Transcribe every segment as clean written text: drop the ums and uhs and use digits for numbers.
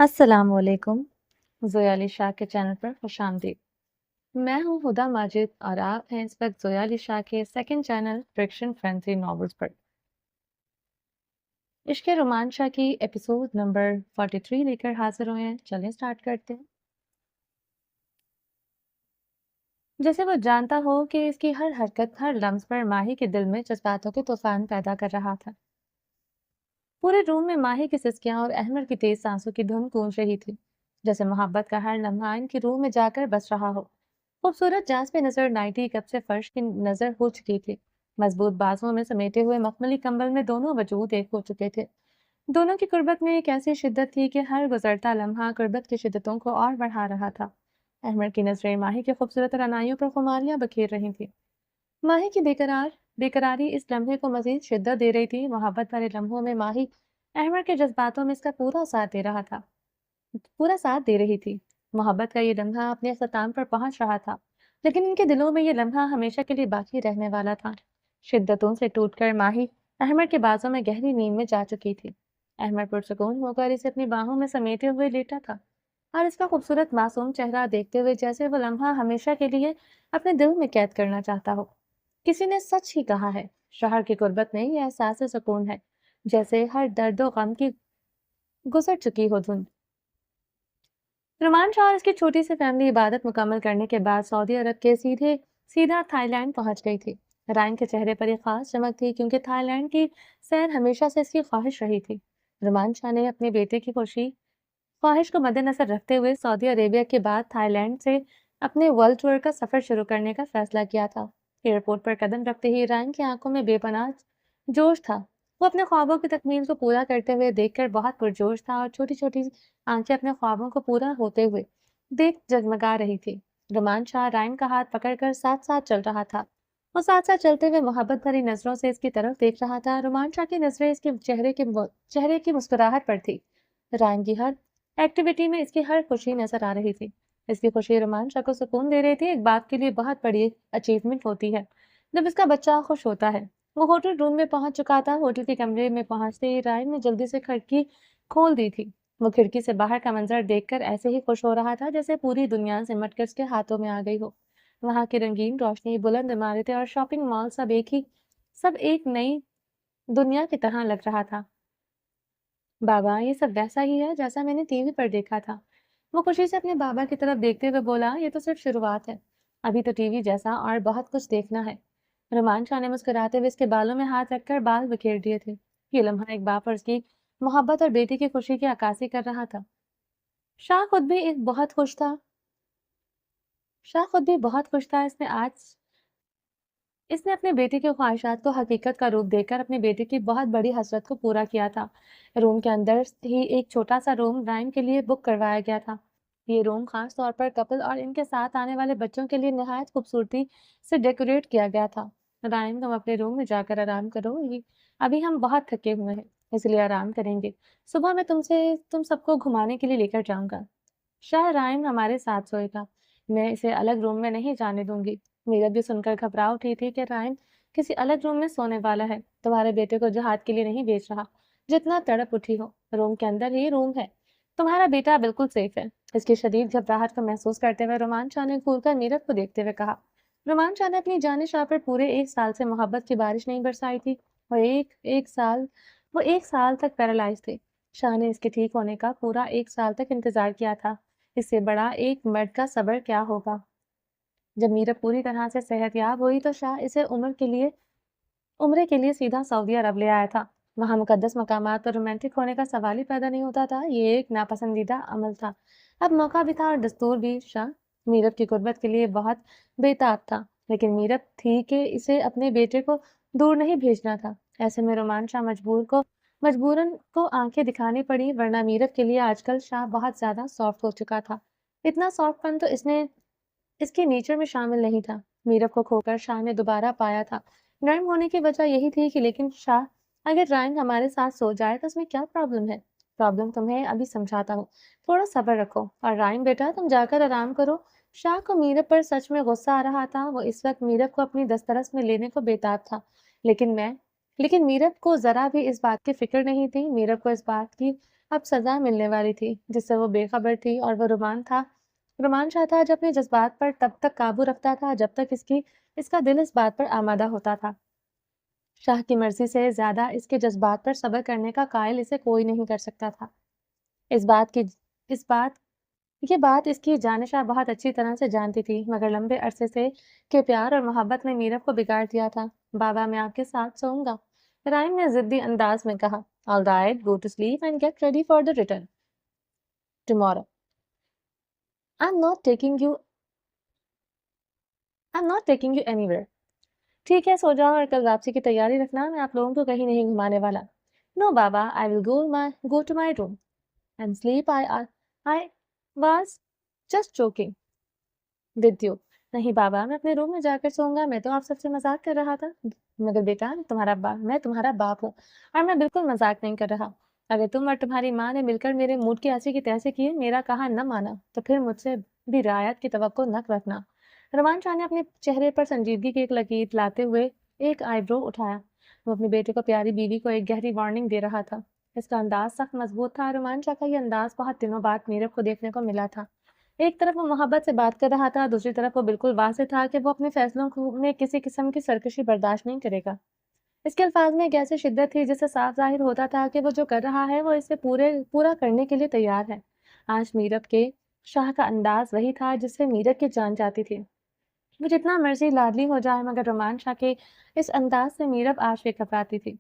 अस्सलाम वालेकुम। ज़ोया अली शाह के चैनल पर खुशामदीद। मैं हूँ हुदा माजिद और आप हैं इस वक्त ज़ोया अली शाह के second channel friction fancy novels पर। इश्क रोमांचा की एपिसोड नंबर 43 लेकर हाजिर हुए हैं। चलें स्टार्ट करते हैं। जैसे वो जानता हो कि इसकी हर हरकत हर लम्स पर माही के दिल में जज्बातों के तूफान पैदा कर रहा था। पूरे रूम में माही की सिसकियां और अहमद की तेज सांसों की धुन गूंज रही थी, जैसे मोहब्बत का हर लम्हा इनकी रूह में जाकर बस रहा हो। खूबसूरत जांच पे नजर नाइटी कब से फर्श की नजर हो चुकी थी। मजबूत बाजुओं में समेटे हुए मखमली कंबल में दोनों वजूद एक हो चुके थे। दोनों की कुर्बत में एक ऐसी शिद्दत थी कि हर गुजरता लम्हा कुर्बत की शिद्दतों को और बढ़ा रहा था। अहमद की नजरें माही के खूबसूरत रनाइयों पर खुमारियां बखेर रही थी। माही की बेकरारी इस लम्हे को मजीद शिद्दत दे रही थी। मोहब्बत भरे लम्हों में माही अहमद के जज्बातों में इसका पूरा साथ दे रही थी। मोहब्बत का ये लम्हा अपने अख्ताम पर पहुंच रहा था, लेकिन इनके दिलों में ये लम्हा हमेशा के लिए बाकी रहने वाला था। शिद्दतों से टूटकर माही अहमद के बाजों में गहरी नींद में जा चुकी थी। अहमद पुरसुकून होकर इसे अपनी बाहों में समेटे हुए लेटा था और इसका खूबसूरत मासूम चेहरा देखते हुए जैसे वो लम्हा हमेशा के लिए अपने दिल में कैद करना चाहता हो। किसी ने सच ही कहा है, शहर की गुर्बत में ये एहसास सुकून है, जैसे हर दर्द व गम की गुजर चुकी हो धुन। रुमान शाह और इसकी छोटी सी फैमिली इबादत मुकम्मल करने के बाद सऊदी अरब के सीधा थाईलैंड पहुंच गई थी। रायन के चेहरे पर एक खास चमक थी, क्योंकि थाईलैंड की सैर हमेशा से इसकी ख्वाहिश रही थी। रुमान शाह ने अपने बेटे की ख्वाहिश को मद्देनजर रखते हुए सऊदी अरेबिया के बाद थाईलैंड से अपने वर्ल्ड टूर का सफर शुरू करने का फैसला किया था। एयरपोर्ट पर कदम रखते ही रायन की आंखों में बेपनाह जोश था। वो अपने ख्वाबों की तकमील को पूरा करते हुए देखकर बहुत पुरजोश था और छोटी छोटी आंखें अपने ख्वाबों को पूरा होते हुए देख जगमगा रही थी। रुमान शाह रायन का हाथ पकड़कर साथ साथ चल रहा था। वो साथ साथ चलते हुए मोहब्बत भरी नजरों से इसकी तरफ देख रहा था। रुमान शाह की नजरें इसके चेहरे की मुस्कुराहट पर थी। रायन की हर एक्टिविटी में इसकी हर खुशी नजर आ रही थी। इसकी खुशी रुमान शाह को सुकून दे रही थी। एक बाप के लिए बहुत बड़ी अचीवमेंट होती है जब इसका बच्चा खुश होता है। वो होटल रूम में पहुंच चुका था। होटल के कमरे में पहुंचते ही रायन ने जल्दी से खिड़की खोल दी थी। वो खिड़की से बाहर का मंजर देखकर ऐसे ही खुश हो रहा था जैसे पूरी दुनिया सिमट कर उसके हाथों में आ गई हो। वहां की रंगीन रोशनी, बुलंद इमारतें और शॉपिंग मॉल सब एक नई दुनिया की तरह लग रहा था। बाबा, ये सब वैसा ही है जैसा मैंने टीवी पर देखा था। वो खुशी से अपने बाबा की तरफ देखते हुए बोला, ये तो सिर्फ शुरुआत है। अभी तो टीवी जैसा और बहुत कुछ देखना है। रुमान शाह ने मुस्कुराते हुए इसके बालों में हाथ रखकर बाल बिखेर दिए थे। ये लम्हा एक बाप और उसकी मोहब्बत और बेटी की खुशी की अक्कासी कर रहा था। शाह खुद भी एक बहुत खुश था। शाह खुद भी बहुत खुश था। इसने अपने बेटे की ख्वाहिशात को हकीकत का रूप देकर अपनी बेटे की बहुत बड़ी हसरत को पूरा किया था। रूम के अंदर ही एक छोटा सा रूम राइम के लिए बुक करवाया गया था। ये रूम खास तौर पर कपल और इनके साथ आने वाले बच्चों के लिए निहायत खूबसूरती से डेकोरेट किया गया था। राइम, तुम अपने रूम में जाकर आराम करो। ये अभी हम बहुत थके हुए हैं, इसलिए आराम करेंगे। सुबह मैं तुम सबको घुमाने के लिए लेकर जाऊंगा। शाह राइम हमारे साथ सोएगा। मैं इसे अलग रूम में नहीं जाने दूंगी। मीरा भी सुनकर घबरा उठी थी कि राइम किसी अलग रूम में सोने वाला है। तुम्हारे बेटे को जहाद के लिए नहीं भेज रहा। जितना तड़प उठी हो, रूम के अंदर ही रूम है। तुम्हारा बेटा बिल्कुल सेफ है। इसकी शदीद घबराहट को महसूस करते हुए रोमान शाह ने घूरकर मीरत को देखते हुए कहा। रोमान शाह ने अपनी जाने शाह पर पूरे एक साल से मोहब्बत की बारिश नहीं बरसाई थी। वो एक साल तक पैरालाइज थे। शाह ने इसके ठीक होने का पूरा एक साल तक इंतजार किया था। इससे बड़ा एक मर्द का सब्र क्या होगा। जब मीरब पूरी तरह से सेहतयाब हुई तो शाह इसे उम्र के लिए सीधा सऊदी अरब ले आया था। वहां मुकद्दस मकामात पर रोमांटिक होने का सवाल ही पैदा नहीं होता था। ये एक नापसंदीदा अमल था। अब मौका भी था और दस्तूर भी। शाह मीरब की गुर्बत के लिए बहुत बेताब था, लेकिन मीरब थी कि इसे अपने बेटे को दूर नहीं भेजना था। ऐसे में रोमान शाह मजबूरन को आंखें दिखानी पड़ी, वरना मीरब के लिए आजकल शाह बहुत ज्यादा सॉफ्ट हो चुका था। इतना सॉफ्टपन तो इसके नेचर में शामिल नहीं था। मीरब को खोकर शाह ने दोबारा पाया था। नर्म होने की वजह यही थी कि लेकिन शाह, अगर रायन हमारे साथ सो जाए तो उसमें क्या प्रॉब्लम है। प्रॉब्लम तुम्हें अभी समझाता हूँ। थोड़ा सब्र रखो। और रायन बेटा, तुम जाकर आराम करो। शाह को मीरब पर सच में गुस्सा आ रहा था। वो इस वक्त मीरब को अपनी दस्तरस में लेने को बेताब था। लेकिन मैं लेकिन मीरब को जरा भी इस बात की फिक्र नहीं थी। मीरब को इस बात की اب سزا ملنے والی تھی جس سے وہ بے خبر تھی، اور وہ رومان شاہ تھا جو اپنے جذبات پر تب تک قابو رکھتا تھا جب تک اس کا دل اس بات پر آمادہ ہوتا تھا۔ شاہ کی مرضی سے زیادہ اس کے جذبات پر صبر کرنے کا قائل اسے کوئی نہیں کر سکتا تھا۔ اس بات کی اس بات یہ بات اس کی جانشاہ بہت اچھی طرح سے جانتی تھی، مگر لمبے عرصے سے کے پیار اور محبت نے میرب کو بگاڑ دیا تھا۔ بابا، میں آپ کے ساتھ سوؤں گا، رائم نے ضدی انداز میں کہا۔ All right, go to sleep and get ready for the return tomorrow. I'm not taking you I'm not taking you anywhere. ٹھیک ہے، سو جاؤ اور کل واپسی کی تیاری رکھنا، میں آپ لوگوں کو کہیں نہیں گھمانے والا۔ No بابا، I will go to my room and sleep. I was just joking with you. نہیں بابا، میں اپنے روم میں جا کر سوؤں گا، میں تو آپ سب سے مذاق کر رہا تھا۔ مگر بیٹا، میں تمہارا باپ ہوں اور میں بالکل مذاق نہیں کر رہا۔ اگر تم اور تمہاری ماں نے مل کر میرے موڈ کی ایسے کی تیسے کیے، میرا کہا نہ مانا، تو پھر مجھ سے بھی رعایت کی توقع نہ رکھنا۔ رومان شاہ نے اپنے چہرے پر سنجیدگی کی ایک لکیر لاتے ہوئے ایک آئی برو اٹھایا۔ وہ اپنے بیٹے کو پیاری بیوی کو ایک گہری وارننگ دے رہا تھا۔ اس کا انداز سخت مضبوط تھا۔ رومان شاہ کا یہ انداز بہت دنوں بعد میرب کو دیکھنے کو ملا تھا۔ ایک طرف وہ محبت سے بات کر رہا تھا، دوسری طرف وہ بالکل واضح تھا کہ وہ اپنے فیصلوں میں کسی قسم کی سرکشی برداشت نہیں کرے گا۔ اس کے الفاظ میں ایک ایسی شدت تھی جس سے صاف ظاہر ہوتا تھا کہ وہ جو کر رہا ہے وہ اسے پورا کرنے کے لیے تیار ہے۔ آج میرب کے شاہ کا انداز وہی تھا جس سے میرب کی جان چاہتی تھی۔ وہ جتنا مرضی لاڈلی ہو جائے، مگر رومان شاہ کے اس انداز سے میرب آج بھی گھبراتی تھی۔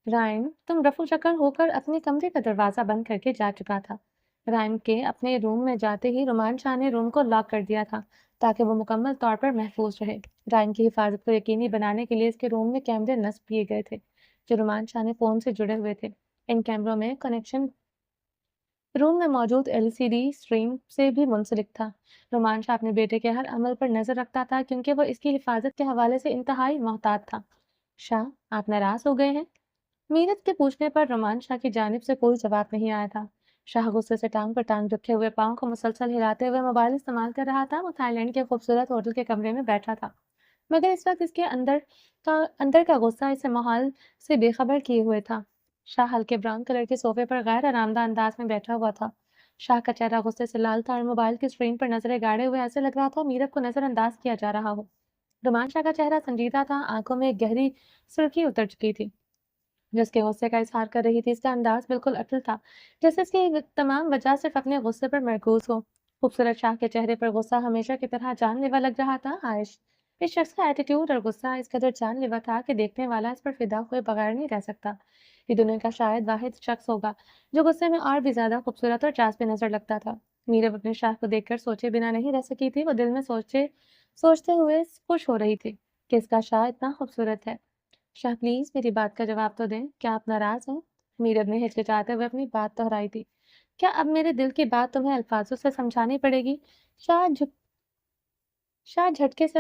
رائم، تم رفو چکر ہو کر اپنے کمرے کا دروازہ بند کر کے جا چکا تھا۔ رائم کے اپنے روم میں جاتے ہی رومان شاہ نے روم کو لاک کر دیا تھا تاکہ وہ مکمل طور پر محفوظ رہے۔ رائم کی حفاظت کو یقینی بنانے کے لیے اس کے روم میں کیمرے نصب کیے گئے تھے جو رومان شاہ نے فون سے جڑے ہوئے تھے۔ ان کیمروں میں کنیکشن روم میں موجود LCD اسٹریم سے بھی منسلک تھا۔ رومان شاہ اپنے بیٹے کے ہر عمل پر نظر رکھتا تھا کیونکہ وہ اس کی حفاظت کے حوالے سے انتہائی محتاط تھا۔ شاہ، آپ ناراض ہو گئے ہیں؟ میرت کے پوچھنے پر رومان شاہ کی جانب سے کوئی جواب نہیں آیا تھا۔ شاہ غصے سے ٹانگ پر ٹانگ رکھے ہوئے پاؤں کو مسلسل ہلاتے ہوئے موبائل استعمال کر رہا تھا۔ وہ تھائی لینڈ کے خوبصورت ہوٹل کے کمرے میں بیٹھا تھا، مگر اس وقت اس کے اندر کا غصہ اسے ماحول سے بے خبر کیے ہوئے تھا۔ شاہ ہلکے براؤن کلر کے صوفے پر غیر آرام دہ انداز میں بیٹھا ہوا تھا۔ شاہ کا چہرہ غصے سے لال تھا اور موبائل کی اسکرین پر نظریں گاڑے ہوئے ایسے لگ رہا تھا میرب کو نظر انداز کیا جا رہا ہو۔ رومان شاہ کا چہرہ سنجیدہ تھا، آنکھوں میں ایک گہری سرخی اتر چکی تھی جو اس کے غصے کا اظہار کر رہی تھی۔ اس کا انداز بالکل اٹل تھا، جیسے اس کی تمام وجہ صرف اپنے غصے پر مرکوز ہو۔ خوبصورت شاہ کے چہرے پر غصہ ہمیشہ کی طرح جان لیوا لگ رہا تھا۔ عائش، اس شخص کا ایٹیٹیوڈ اور غصہ اس قدر جان لیوا تھا کہ دیکھنے والا اس پر فدا ہوئے بغیر نہیں رہ سکتا۔ یہ دنیا کا شاید واحد شخص ہوگا جو غصے میں اور بھی زیادہ خوبصورت اور جاذب نظر لگتا تھا۔ میرب اپنے شاہ کو دیکھ کر سوچے بنا نہیں رہ سکی تھی۔ وہ دل میں سوچتے ہوئے خوش ہو رہی تھی کہ اس کا شاہ اتنا خوبصورت ہے۔ شاہ، پلیز میری بات کا جواب تو دیں، کیا آپ ناراض ہیں؟ میرب نے ہچکچاتے ہوئے اپنی بات دہرائی تھی۔ کیا اب میرے دل کی بات تمہیں الفاظوں سے سمجھانی پڑے گی؟ شاہ جھٹکے سے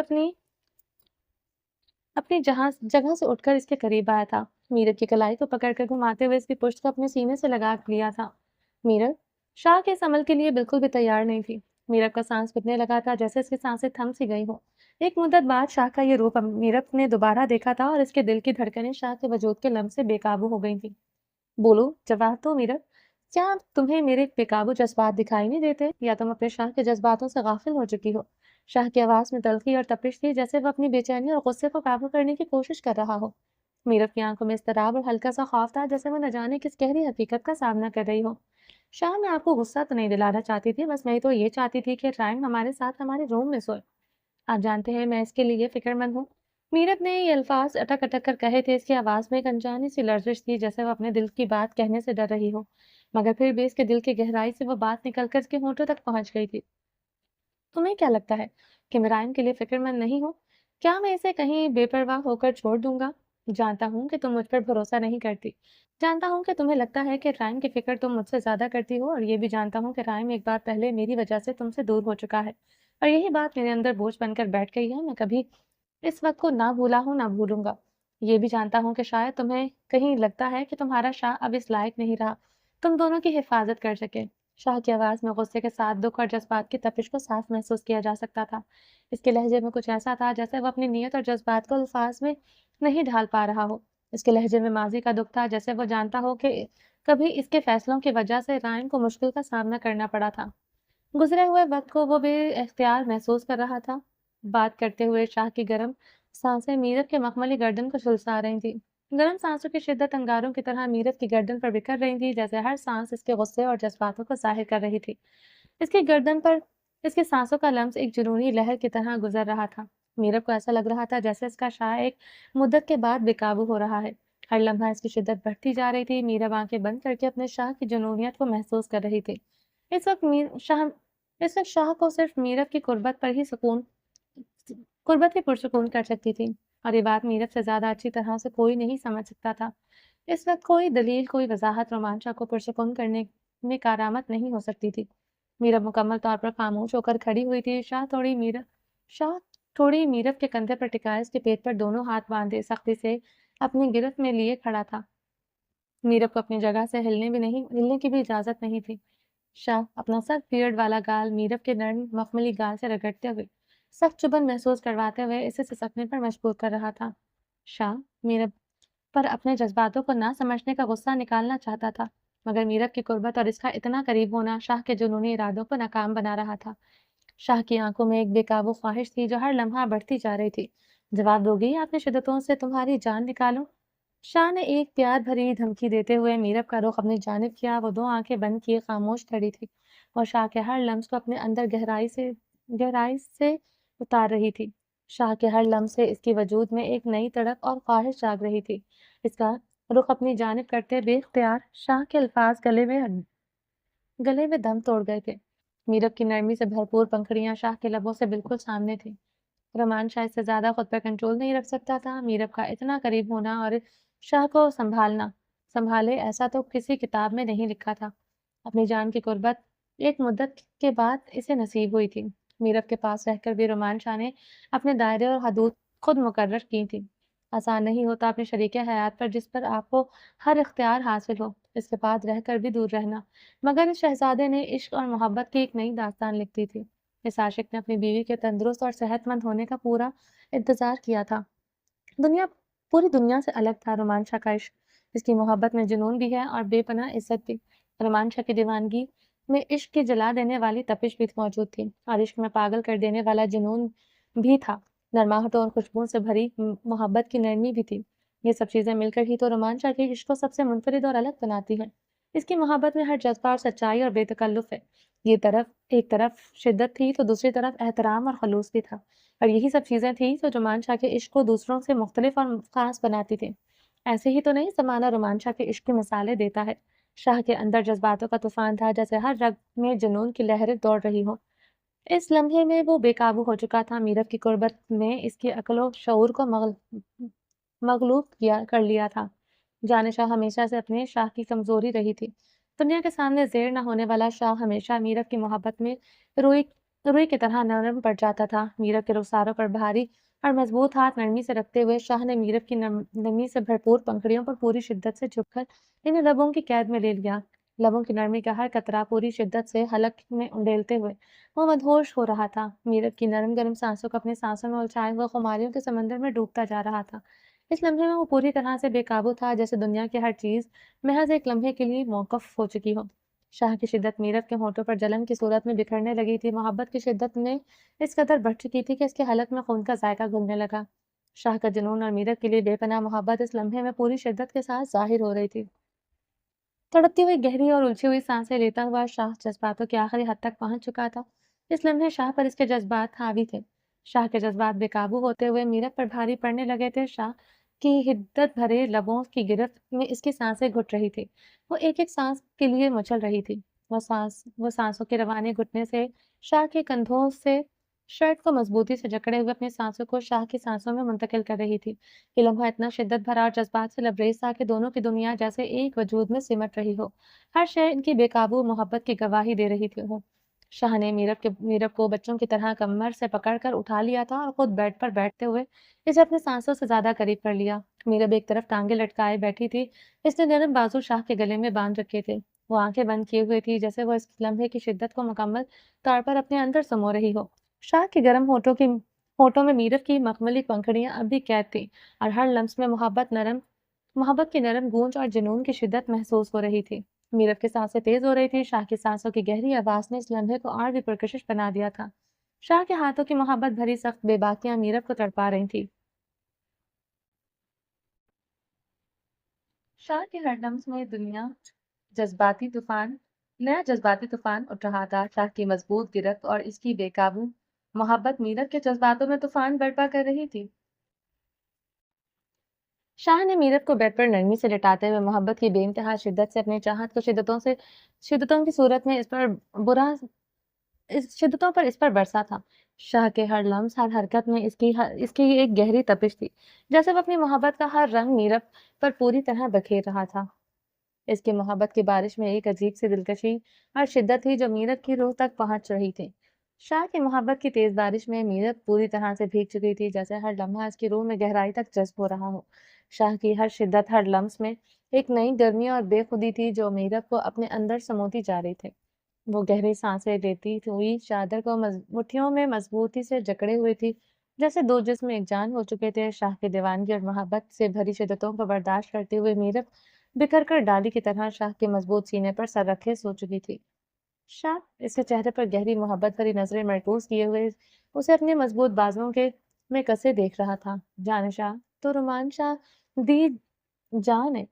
اپنی جگہ سے اٹھ کر اس کے قریب آیا تھا۔ میرب کی کلائی کو پکڑ کر گھماتے ہوئے اس کی پشت کو اپنے سینے سے لگا لیا تھا۔ میرب شاہ کے اس عمل کے لیے بالکل بھی تیار نہیں تھی۔ میرب کا سانس پھٹنے لگا تھا جیسے اس کی سانسیں تھم سی گئی ہو۔ ایک مدت بعد شاہ کا یہ روپ میرب نے دوبارہ دیکھا تھا اور اس کے دل کی دھڑکنیں شاہ کے وجود کے لمس سے بے قابو ہو گئی تھیں۔ بولو، جواب دو میرب، کیا تمہیں میرے بے قابو جذبات دکھائی نہیں دیتے، یا تم اپنے شاہ کے جذباتوں سے غافل ہو چکی ہو؟ شاہ کی آواز میں تلخی اور تپش تھی، جیسے وہ اپنی بے چینی اور غصے کو قابو کرنے کی کوشش کر رہا ہو۔ میرب کی آنکھوں میں اضطراب اور ہلکا سا خوف تھا، جیسے وہ نہ جانے کس گہری حقیقت کا سامنا کر رہی ہو۔ شاہ، میں آپ کو غصہ تو نہیں دلانا چاہتی تھی، بس میں تو یہ چاہتی تھی کہ رائم ہمارے ساتھ ہمارے روم میں سوئے۔ آپ جانتے ہیں میں اس کے لیے فکر مند ہوں۔ میرب نے یہ الفاظ اٹک اٹک کر کہے تھے۔ اس کی آواز میں ایک انجانی سی لرزش تھی، جیسے وہ اپنے دل کی بات کہنے سے ڈر رہی ہو، مگر پھر بھی اس کے دل کی گہرائی سے وہ بات نکل کر اس کے ہونٹوں تک پہنچ گئی تھی۔ تمہیں کیا لگتا ہے کہ میں رائم کے لیے فکر مند نہیں ہوں؟ کیا میں اسے کہیں بے پرواہ ہو کر چھوڑ دوں گا؟ جانتا ہوں کہ تم مجھ پر بھروسہ نہیں کرتی، جانتا ہوں کہ تمہیں لگتا ہے کہ رائم کی فکر تم مجھ سے زیادہ کرتی ہو، اور یہ بھی جانتا ہوں کہ رائم ایک بار پہلے میری وجہ سے تم سے دور ہو چکا ہے، اور یہی بات میرے اندر بوجھ بن کر بیٹھ گئی ہے۔ میں کبھی اس وقت کو نہ بھولا ہوں، نہ بھولوں گا۔ یہ بھی جانتا ہوں کہ شاید تمہیں کہیں لگتا ہے کہ تمہارا شاہ اب اس لائق نہیں رہا تم دونوں کی حفاظت کر سکے۔ شاہ کی آواز میں غصے کے ساتھ دکھ اور جذبات کی تپش کو صاف محسوس کیا جا سکتا تھا۔ اس کے لہجے میں کچھ ایسا تھا جیسے وہ اپنی نیت اور جذبات کو الفاظ میں نہیں ڈھال پا رہا ہو۔ اس کے لہجے میں ماضی کا دکھ تھا، جیسے وہ جانتا ہو کہ کبھی اس کے فیصلوں کی وجہ سے رائن کو مشکل کا سامنا کرنا پڑا تھا۔ گزرے ہوئے وقت کو وہ بے اختیار محسوس کر رہا تھا۔ بات کرتے ہوئے شاہ کی گرم سانسیں میرت کے مخملی گردن کو جھلسا رہی تھی۔ گرم سانسوں کی شدت انگاروں کی طرح میرت کی گردن پر بکھر رہی تھی، جیسے ہر سانس اس کے غصے اور جذباتوں کو ظاہر کر رہی تھی۔ اس کی گردن پر اس کی سانسوں کا لمس ایک جنونی لہر کی طرح گزر رہا تھا۔ میرب کو ایسا لگ رہا تھا جیسے اس کا شاہ ایک مدت کے بعد بے قابو ہو رہا ہے۔ ہر لمحہ اس کی شدت بڑھتی جا رہی تھی۔ میرب آنکھیں بند کر کے اپنے شاہ کی جنونیت کو محسوس کر رہی تھی۔ اس وقت شاہ کو صرف میرب کی قربت ہی پرسکون کر سکتی تھی، اور یہ بات میرب سے زیادہ اچھی طرح سے کوئی نہیں سمجھ سکتا تھا۔ اس وقت کوئی دلیل، کوئی وضاحت رومانچا کو پرسکون کرنے میں کارآمد نہیں ہو سکتی تھی۔ میرب مکمل طور پر خاموش ہو کر کھڑی ہوئی تھی۔ شاہ تھوڑی میرب کے کندھے پر ٹکائے اس کے پیٹ پر دونوں ہاتھ باندھے سختی سے اپنی گرفت میں لیے کھڑا تھا۔ میرب کو اپنی جگہ سے ہلنے کی بھی اجازت نہیں تھی۔ شاہ اپنا سخت بیئرڈ والا گال میرب کے نرم مخملی گال سے رگڑتے ہوئے، سخت چبھن محسوس کرواتے ہوئے اسے سسکنے پر مجبور کر رہا تھا۔ شاہ میرب پر اپنے جذباتوں کو نہ سمجھنے کا غصہ نکالنا چاہتا تھا، مگر میرب کی قربت اور اس کا اتنا قریب ہونا شاہ کے جنونی ارادوں کو ناکام بنا رہا تھا۔ شاہ کی آنکھوں میں ایک بے قابو خواہش تھی جو ہر لمحہ بڑھتی جا رہی تھی۔ جواب دو گی اپنی شدتوں سے تمہاری جان نکالوں؟ شاہ نے ایک پیار بھری دھمکی دیتے ہوئے میرب کا رخ اپنی جانب کیا۔ وہ دو آنکھیں بند کیے خاموش کھڑی تھی اور شاہ کے ہر لمس کو اپنے اندر گہرائی سے اتار رہی تھی۔ شاہ کے ہر لمس سے اس کی وجود میں ایک نئی تڑپ اور خواہش جاگ رہی تھی۔ اس کا رخ اپنی جانب کرتے بے اختیار شاہ کے الفاظ گلے میں دم توڑ گئے تھے۔ میرب کی نرمی سے بھرپور پنکھڑیاں شاہ کے لبوں سے بالکل سامنے تھیں۔ رومان شاہ اس سے زیادہ خود پر کنٹرول نہیں رکھ سکتا تھا۔ میرب کا اتنا قریب ہونا اور شاہ کو سنبھالے ایسا تو کسی کتاب میں نہیں لکھا تھا۔ اپنی جان کی قربت ایک مدت کے بعد اسے نصیب ہوئی تھی۔ میرب کے پاس رہ کر بھی رومان شاہ نے اپنے دائرے اور حدود خود مقرر کی تھی۔ آسان نہیں ہوتا اپنے شریک حیات پر جس پر آپ کو ہر اختیار حاصل ہو، اس کے بعد رہ کر بھی دور رہنا، مگر اس شہزادے نے عشق اور محبت کی ایک نئی داستان لکھ دی تھی۔ اس عاشق نے اپنی بیوی کے تندرست اور صحت مند ہونے کا پورا انتظار کیا تھا۔ پوری دنیا سے الگ تھا رومان شاہ کا عشق۔ اس کی محبت میں جنون بھی ہے اور بے پناہ عزت بھی۔ رومان شاہ کی دیوانگی میں عشق کی جلا دینے والی تپش بھی موجود تھی، اور عشق میں پاگل کر دینے والا جنون بھی تھا۔ نرماہٹوں اور خوشبوؤں سے بھری محبت کی نرمی بھی تھی۔ یہ سب چیزیں مل کر ہی تو رومان شاہ کے عشق کو سب سے منفرد اور الگ بناتی ہیں۔ اس کی محبت میں ہر جذبہ اور سچائی اور بے تکلف ہے۔ ایک طرف شدت تھی تو دوسری طرف احترام اور خلوص بھی تھا، اور یہی سب چیزیں تھیں جو رومان شاہ کے عشق کو دوسروں سے مختلف اور خاص بناتی تھیں۔ ایسے ہی تو نہیں زمانہ رومان شاہ کے عشق کی مثالیں دیتا ہے۔ شاہ کے اندر جذباتوں کا طوفان تھا، جیسے ہر رگ میں جنون کی لہریں دوڑ رہی ہوں۔ اس لمحے میں وہ بے قابو ہو چکا تھا۔ میرب کی قربت نے اس کی عقل و شعور کو مغلوب کر لیا تھا۔ جان شاہ ہمیشہ سے اپنے شاہ کی کمزوری رہی تھی۔ دنیا کے سامنے زیر نہ ہونے والا شاہ ہمیشہ میرب کی محبت میں روئی کی طرح نرم پڑ جاتا تھا۔ میرب کے رخساروں پر بھاری اور مضبوط ہاتھ نرمی سے رکھتے ہوئے شاہ نے میرب کی نرمی سے بھرپور پنکھڑیوں پر پوری شدت سے جھک کر انہیں لبوں کی قید میں لے لیا۔ لبوں کی نرمی کا ہر قطرہ پوری شدت سے حلق میں انڈیلتے ہوئے وہ مدہوش ہو رہا تھا۔ میرب کی نرم گرم سانسوں کو اپنی سانسوں میں الجھائے ہوئے خماریوں کے سمندر میں ڈوبتا جا رہا تھا۔ اس لمحے میں وہ پوری طرح سے بے قابو تھا، جیسے دنیا کی ہر چیز محض ایک لمحے کے لیے موقف ہو چکی ہو۔ شاہ کی شدت میرب کے ہونٹوں پر جلن کی صورت میں بکھرنے لگی تھی۔ محبت کی شدت میں اس قدر بڑھ چکی تھی کہ اس کے حلق میں خون کا ذائقہ گھلنے لگا۔ شاہ کا جنون اور میرب کے لیے بے پناہ محبت اس لمحے میں پوری شدت کے ساتھ ظاہر ہو رہی تھی۔ تڑپتی ہوئی گہری اور الجھی ہوئی سانسیں لیتا ہوا شاہ جذباتوں کی آخری حد تک پہنچ چکا تھا۔ اس لمحے شاہ پر اس کے جذبات حاوی تھے۔ شاہ کے جذبات بے قابو ہوتے ہوئے میرب پر بھاری پڑنے لگے تھے۔ شاہ کی حدت بھرے لبوں کی گرفت میں اس کی سانسیں گھٹ رہی تھی۔ وہ ایک ایک سانس کے لیے مچل رہی تھی۔ وہ سانسوں کے روانے گھٹنے سے شاہ کے کندھوں سے شرٹ کو مضبوطی سے جکڑے ہوئے اپنی سانسوں کو شاہ کی سانسوں میں منتقل کر رہی تھی۔ یہ لمحہ اتنا شدت بھرا اور جذبات سے لبریز تھا کہ دونوں کی دنیا جیسے ایک وجود میں سمٹ رہی ہو۔ ہر شے ان کی بے قابو محبت کی گواہی دے رہی تھی۔ شاہ نے میرب کو بچوں کی طرح کمر سے پکڑ کر اٹھا لیا تھا اور خود بیڈ پر بیٹھتے ہوئے اسے اپنے سانسوں سے زیادہ قریب کر لیا۔ میرب ایک طرف ٹانگیں لٹکائے بیٹھی تھی۔ اس نے نرم بازو شاہ کے گلے میں باندھ رکھے تھے۔ وہ آنکھیں بند کیے ہوئے تھی، جیسے وہ اس لمحے کی شدت کو مکمل طور پر اپنے اندر سمو رہی ہو۔ شاہ کے گرم ہونٹوں میں میرب کی مخملی پنکھڑیاں اب بھی قید تھیں، اور ہر لمس میں محبت نرم मोहब्बत की नरम गूंज और जुनून की शिद्दत महसूस हो रही थी। मीरब की सांसें तेज हो रही थी। शाह की सांसों की गहरी आवाज ने इस लम्हे को और भी पुरकशिश बना दिया था। शाह के हाथों की मोहब्बत भरी सख्त बेबाकियां मीरब को तड़पा रही थी। शाह के हर लम्स में दुनिया जज्बाती तूफान नया जज्बाती तूफान उठ रहा था। शाह की मजबूत गिरफ्त और इसकी बेकाबू मोहब्बत मीरब के जज्बातों में तूफान बर्पा कर रही थी। शाह ने मीरब को बेड पर नरमी से लिटाते हुए मोहब्बत की बेइंतहा शिद्दत से अपनी चाहत को शिद्दतों की सूरत में बुरा इस शिद्दतों पर इस पर बरसा था। शाह के हर लम्स, हर हरकत में इसकी एक गहरी तपिश थी, जैसे वो अपनी मोहब्बत का हर रंग मीरब पर पूरी तरह बखेर रहा था। इसकी मोहब्बत की बारिश में एक अजीब सी दिलकशी और शिद्दत थी जो मीरब की रूह तक पहुंच रही थी। शाह की मोहब्बत की तेज बारिश में मीरब पूरी तरह से भीग चुकी थी, जैसे हर लम्हा इसकी रूह में गहराई तक जज्ब हो रहा हो। शाह की हर शिद्दत, हर लम्स में एक नई गर्मी और बेखुदी थी जो मीरब को अपने अंदर समोती जा रही थी। वो गहरी सांसें लेती हुई चादर को मुट्ठियों में मजबूती से जकड़े हुए थी, जैसे दो जिस्म एक जान हो चुके थे। शाह की दीवानगी और मोहब्बत से भरी शिद्दतों को बर्दाश्त करते हुए मीरब बिखर कर डाली की तरह शाह के मजबूत सीने पर सर रखे सो चुकी थी। शाह इसके चेहरे पर गहरी मोहब्बत भरी नजरें मरकूज किए हुए उसे अपने मजबूत बाजुओं के में कसे देख रहा था। जाने शाह, तो रुमान शाह दी जान है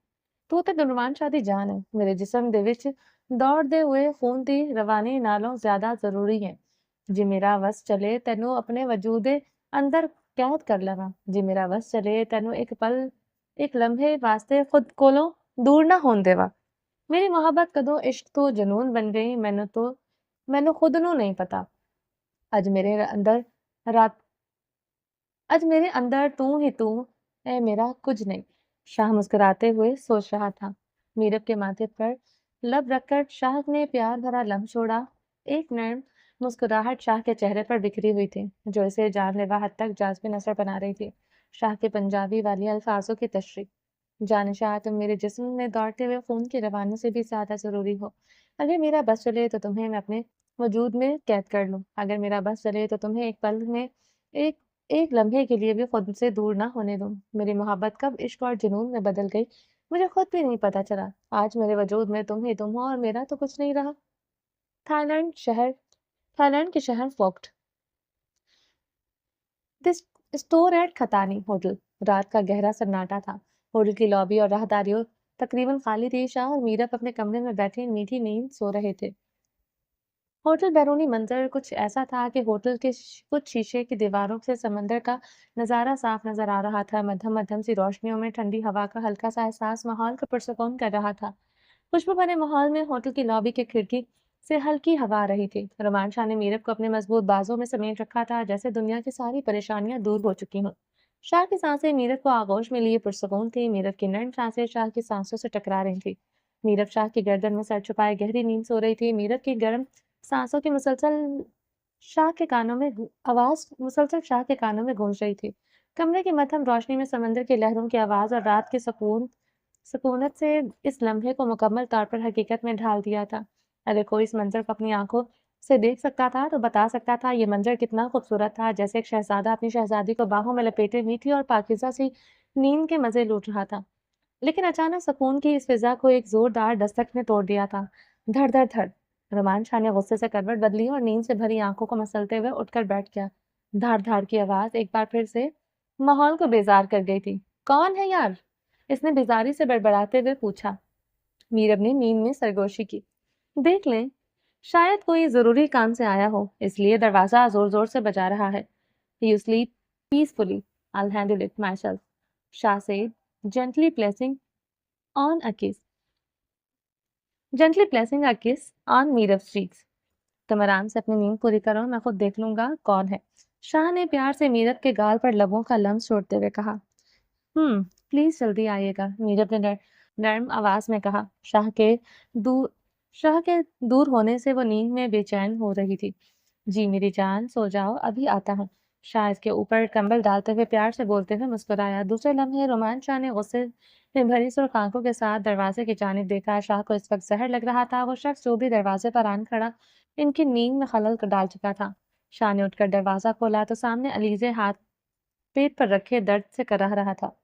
ਤੂੰ ਤੇ ਗੁਣਵਾਨ ਸ਼ਾਹ ਦੀ ਜਾਨ ਹੈ। ਮੇਰੇ ਜਿਸਮ ਦੇ ਵਿੱਚ ਦੌੜਦੇ ਹੋਏ ਖੂਨ ਦੀ ਰਵਾਨੀ ਨਾਲੋਂ ਜ਼ਿਆਦਾ ਜ਼ਰੂਰੀ ਹੈ। ਜੇ ਮੇਰਾ ਵਸ ਚਲੇ ਤੈਨੂੰ ਆਪਣੇ ਵਜੂਦ ਦੇ ਅੰਦਰ ਕੈਦ ਕਰ ਲਵਾਂ। ਜੇ ਮੇਰਾ ਵਸ ਚਲੇ ਤੈਨੂੰ ਇੱਕ ਪਲ ਇੱਕ ਲਮਹੇ ਵਾਸਤੇ ਖੁਦ ਕੋਲੋਂ ਦੂਰ ਨਾ ਹੋਣ ਦੇਵਾਂ। ਮੇਰੀ ਮੁਹੱਬਤ ਕਦੋਂ ਇਸ਼ਕ ਤੋਂ ਜਨੂਨ ਬਣ ਗਈ ਮੈਨੂੰ ਖੁਦ ਨੂੰ ਨਹੀਂ ਪਤਾ। ਅੱਜ ਮੇਰੇ ਅੰਦਰ ਰਾਤ आज मेरे अंदर तू ही तू है, मेरा कुछ नहीं। शाह मुस्कुराते हुए सोच रहा था। मीरब के माथे पर लब रखकर शाह ने प्यार भरा लम्हा छोड़ा। एक नर्म मुस्कुराहट शाह के चेहरे पर बिखरी हुई थी, जो इसे जानलेवा हद तक जाज़बे नजर बना रही थी। शाह के पंजाबी वाली अल्फाजों की तशरीह, जाने शाह तुम मेरे जिस्म में दौड़ते हुए खून की रवानी से भी ज्यादा जरूरी हो। अगर मेरा बस चले तो तुम्हें मैं अपने वजूद में कैद कर लूं। अगर मेरा बस चले तो तुम्हें एक पल में एक एक लम्हे के लिए भी खुद से दूर ना होने दूं। मेरी मोहब्बत कब इश्क और जुनून में बदल गई, मुझे खुद भी नहीं पता चला। आज मेरे वजूद में तुम ही तुम हो और मेरा तो कुछ नहीं रहा। थाईलैंड शहर थाईलैंड के शहर फोक्ट दिस स्टोर एट खतानी होटल। रात का गहरा सन्नाटा था। होटल की लॉबी और राहदारियों तकरीबन खाली थी। शाह और मीरब अपने कमरे में बैठे मीठी नींद सो रहे थे। होटल बैरूनी मंजर कुछ ऐसा था कि होटल के कुछ शीशे की दीवारों से समंदर का नज़ारा साफ नजर आ रहा था। मध्यम मध्यम सी रोशनियों में ठंडी हवा का हल्का सा एहसास माहौल को पुरसकून कर रहा था। खुशबू भरे माहौल में होटल की लॉबी की खिड़की से हल्की हवा आ रही थी। रोमान शाह ने मीरब को अपने मजबूत बाजों में समेट रखा था, जैसे दुनिया की सारी परेशानियां दूर हो चुकी हों। शाह की सांसें मीरब को आगोश में लिए पुरसकून थी। मीरब की नर्म सांसें शाह की सांसों से टकरा रही थी। मीरब शाह की गर्दन में सर छुपाए गहरी नींद सो रही थी। मीरब की गर्म सांसों की शाह के कानों में मुसलसल शाह के कानों में गूंज रही थी। कमरे की मध्यम रोशनी में समंदर की लहरों की आवाज और रात के सुकूनत से इस लम्हे को मुकम्मल तौर पर हकीकत में ढाल दिया था। अगर कोई इस मंजर को अपनी आंखों से देख सकता था तो बता सकता था ये मंजर कितना खूबसूरत था, जैसे एक शहजादा अपनी शहजादी को बाहों में लपेटे मीठी और पाकीज़ा सी नींद के मजे लूट रहा था। लेकिन अचानक सुकून की इस फिजा को एक जोरदार दस्तक ने तोड़ दिया था। धड़ धड़ धड़। रोमान शाह ने गुस्से से करवट बदली और नींद से भरी आंखों को मसलते हुए उठकर बैठ गया। धाड़ धाड़ की आवाज एक बार फिर से माहौल को बेजार कर गई थी। कौन है यार? इसने बेजारी से बड़बड़ाते हुए पूछा। मीरब ने नींद में सरगोशी की। देख लें, शायद कोई जरूरी काम से आया हो, इसलिए दरवाजा जोर जोर से बजा रहा है। You sleep peacefully. I'll handle it myself. Shah said, gently placing on a kiss. Gently placing a kiss on Meerab's cheeks. तुम आराम से अपनी नींद पूरी करो, मैं खुद देख लूंगा कौन है। शाह ने प्यार से मीरब के गाल पर लबों का लम्स छोड़ते हुए कहा। प्लीज जल्दी आइएगा, मीरब ने नर्म आवाज में कहा। दूर शाह के दूर होने से वो नींद में बेचैन हो रही थी। जी मेरी जान, सो जाओ, अभी आता हूँ। शाह इसके ऊपर कंबल डालते हुए प्यार से बोलते हुए मुस्कुराया। दूसरे लम्हे रोमान शाह ने गुस्से में भरी सुर्ख आंखों के साथ दरवाजे की जानिब देखा। शाह को इस वक्त जहर लग रहा था। वो शख्स जो भी दरवाजे पर आन खड़ा इनकी नींद में खलल डाल चुका था। शाह ने उठकर दरवाजा खोला तो सामने अलीजे हाथ पेट पर रखे दर्द से कराह रहा था।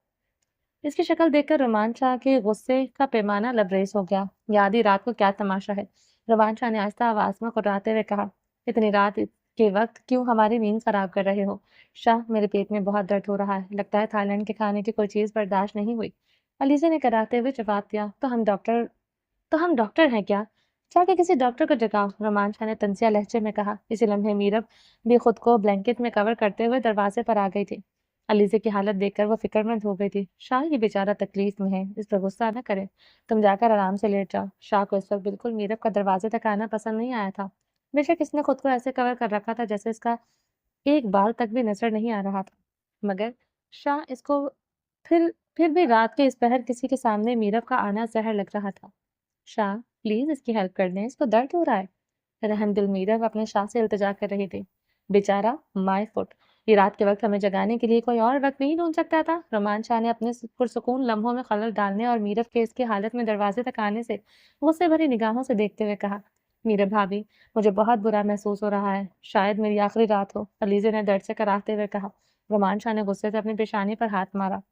इसकी शक्ल देखकर रोमान शाह के गुस्से का पैमाना लबरेज हो गया। ये आधी रात को क्या तमाशा है? रोमान शाह ने आहिस्ता आवाज में कुर्राते हुए कहा, इतनी रात के वक्त क्यों हमारी नींद खराब कर रहे हो? शाह, मेरे पेट में बहुत दर्द हो रहा है, लगता है थाईलैंड के खाने की कोई चीज बर्दाश्त नहीं हुई। अलीजे ने कराते हुए जवाब दिया, तो हम डॉक्टर हैं क्या? जाके किसी डॉक्टर को जगाओ, रोमान शाह ने तंजिया लहजे में कहा। इसी लम्हे मीरब भी खुद को ब्लैंकेट में कवर करते हुए दरवाजे पर आ गई थी। अलीजे की हालत देखकर वो फिक्रमंद हो गई थी। शाह, ये बेचारा तकलीफ में है, इस पर गुस्सा न करें, तुम जाकर आराम से लेट जाओ। शाह को इस वक्त बिल्कुल मीरब का दरवाजे तक आना पसंद नहीं आया था। बेशक इसने खुद को ऐसे कवर कर रखा था जैसे इसका एक बाल तक भी नजर नहीं आ रहा था, मगर शाह इसको फिर फिर भी रात के इस पहर किसी के सामने मीरब का आना जहर लग रहा था। शाह, प्लीज इसकी हेल्प कर दें, इसको दर्द हो रहा है। रहमदिल मीरब अपने शाह से इल्तिजा कर रही थी। बेचारा, माय फुट, ये रात के वक्त हमें जगाने के लिए कोई और वक्त नहीं ढूंढ सकता था? रोमान शाह ने अपने पुरसुकून लम्हों में खलल डालने और मीरब के इसकी हालत में दरवाजे तक आने से गुस्से भरी निगाहों से देखते हुए कहा, मीरब भाभी, मुझे बहुत बुरा महसूस हो रहा है, शायद मेरी आखिरी रात हो। अलीजे ने दर्द से कराहते हुए कहा। रोमान शाह ने गुस्से से अपनी पेशानी पर हाथ मारा।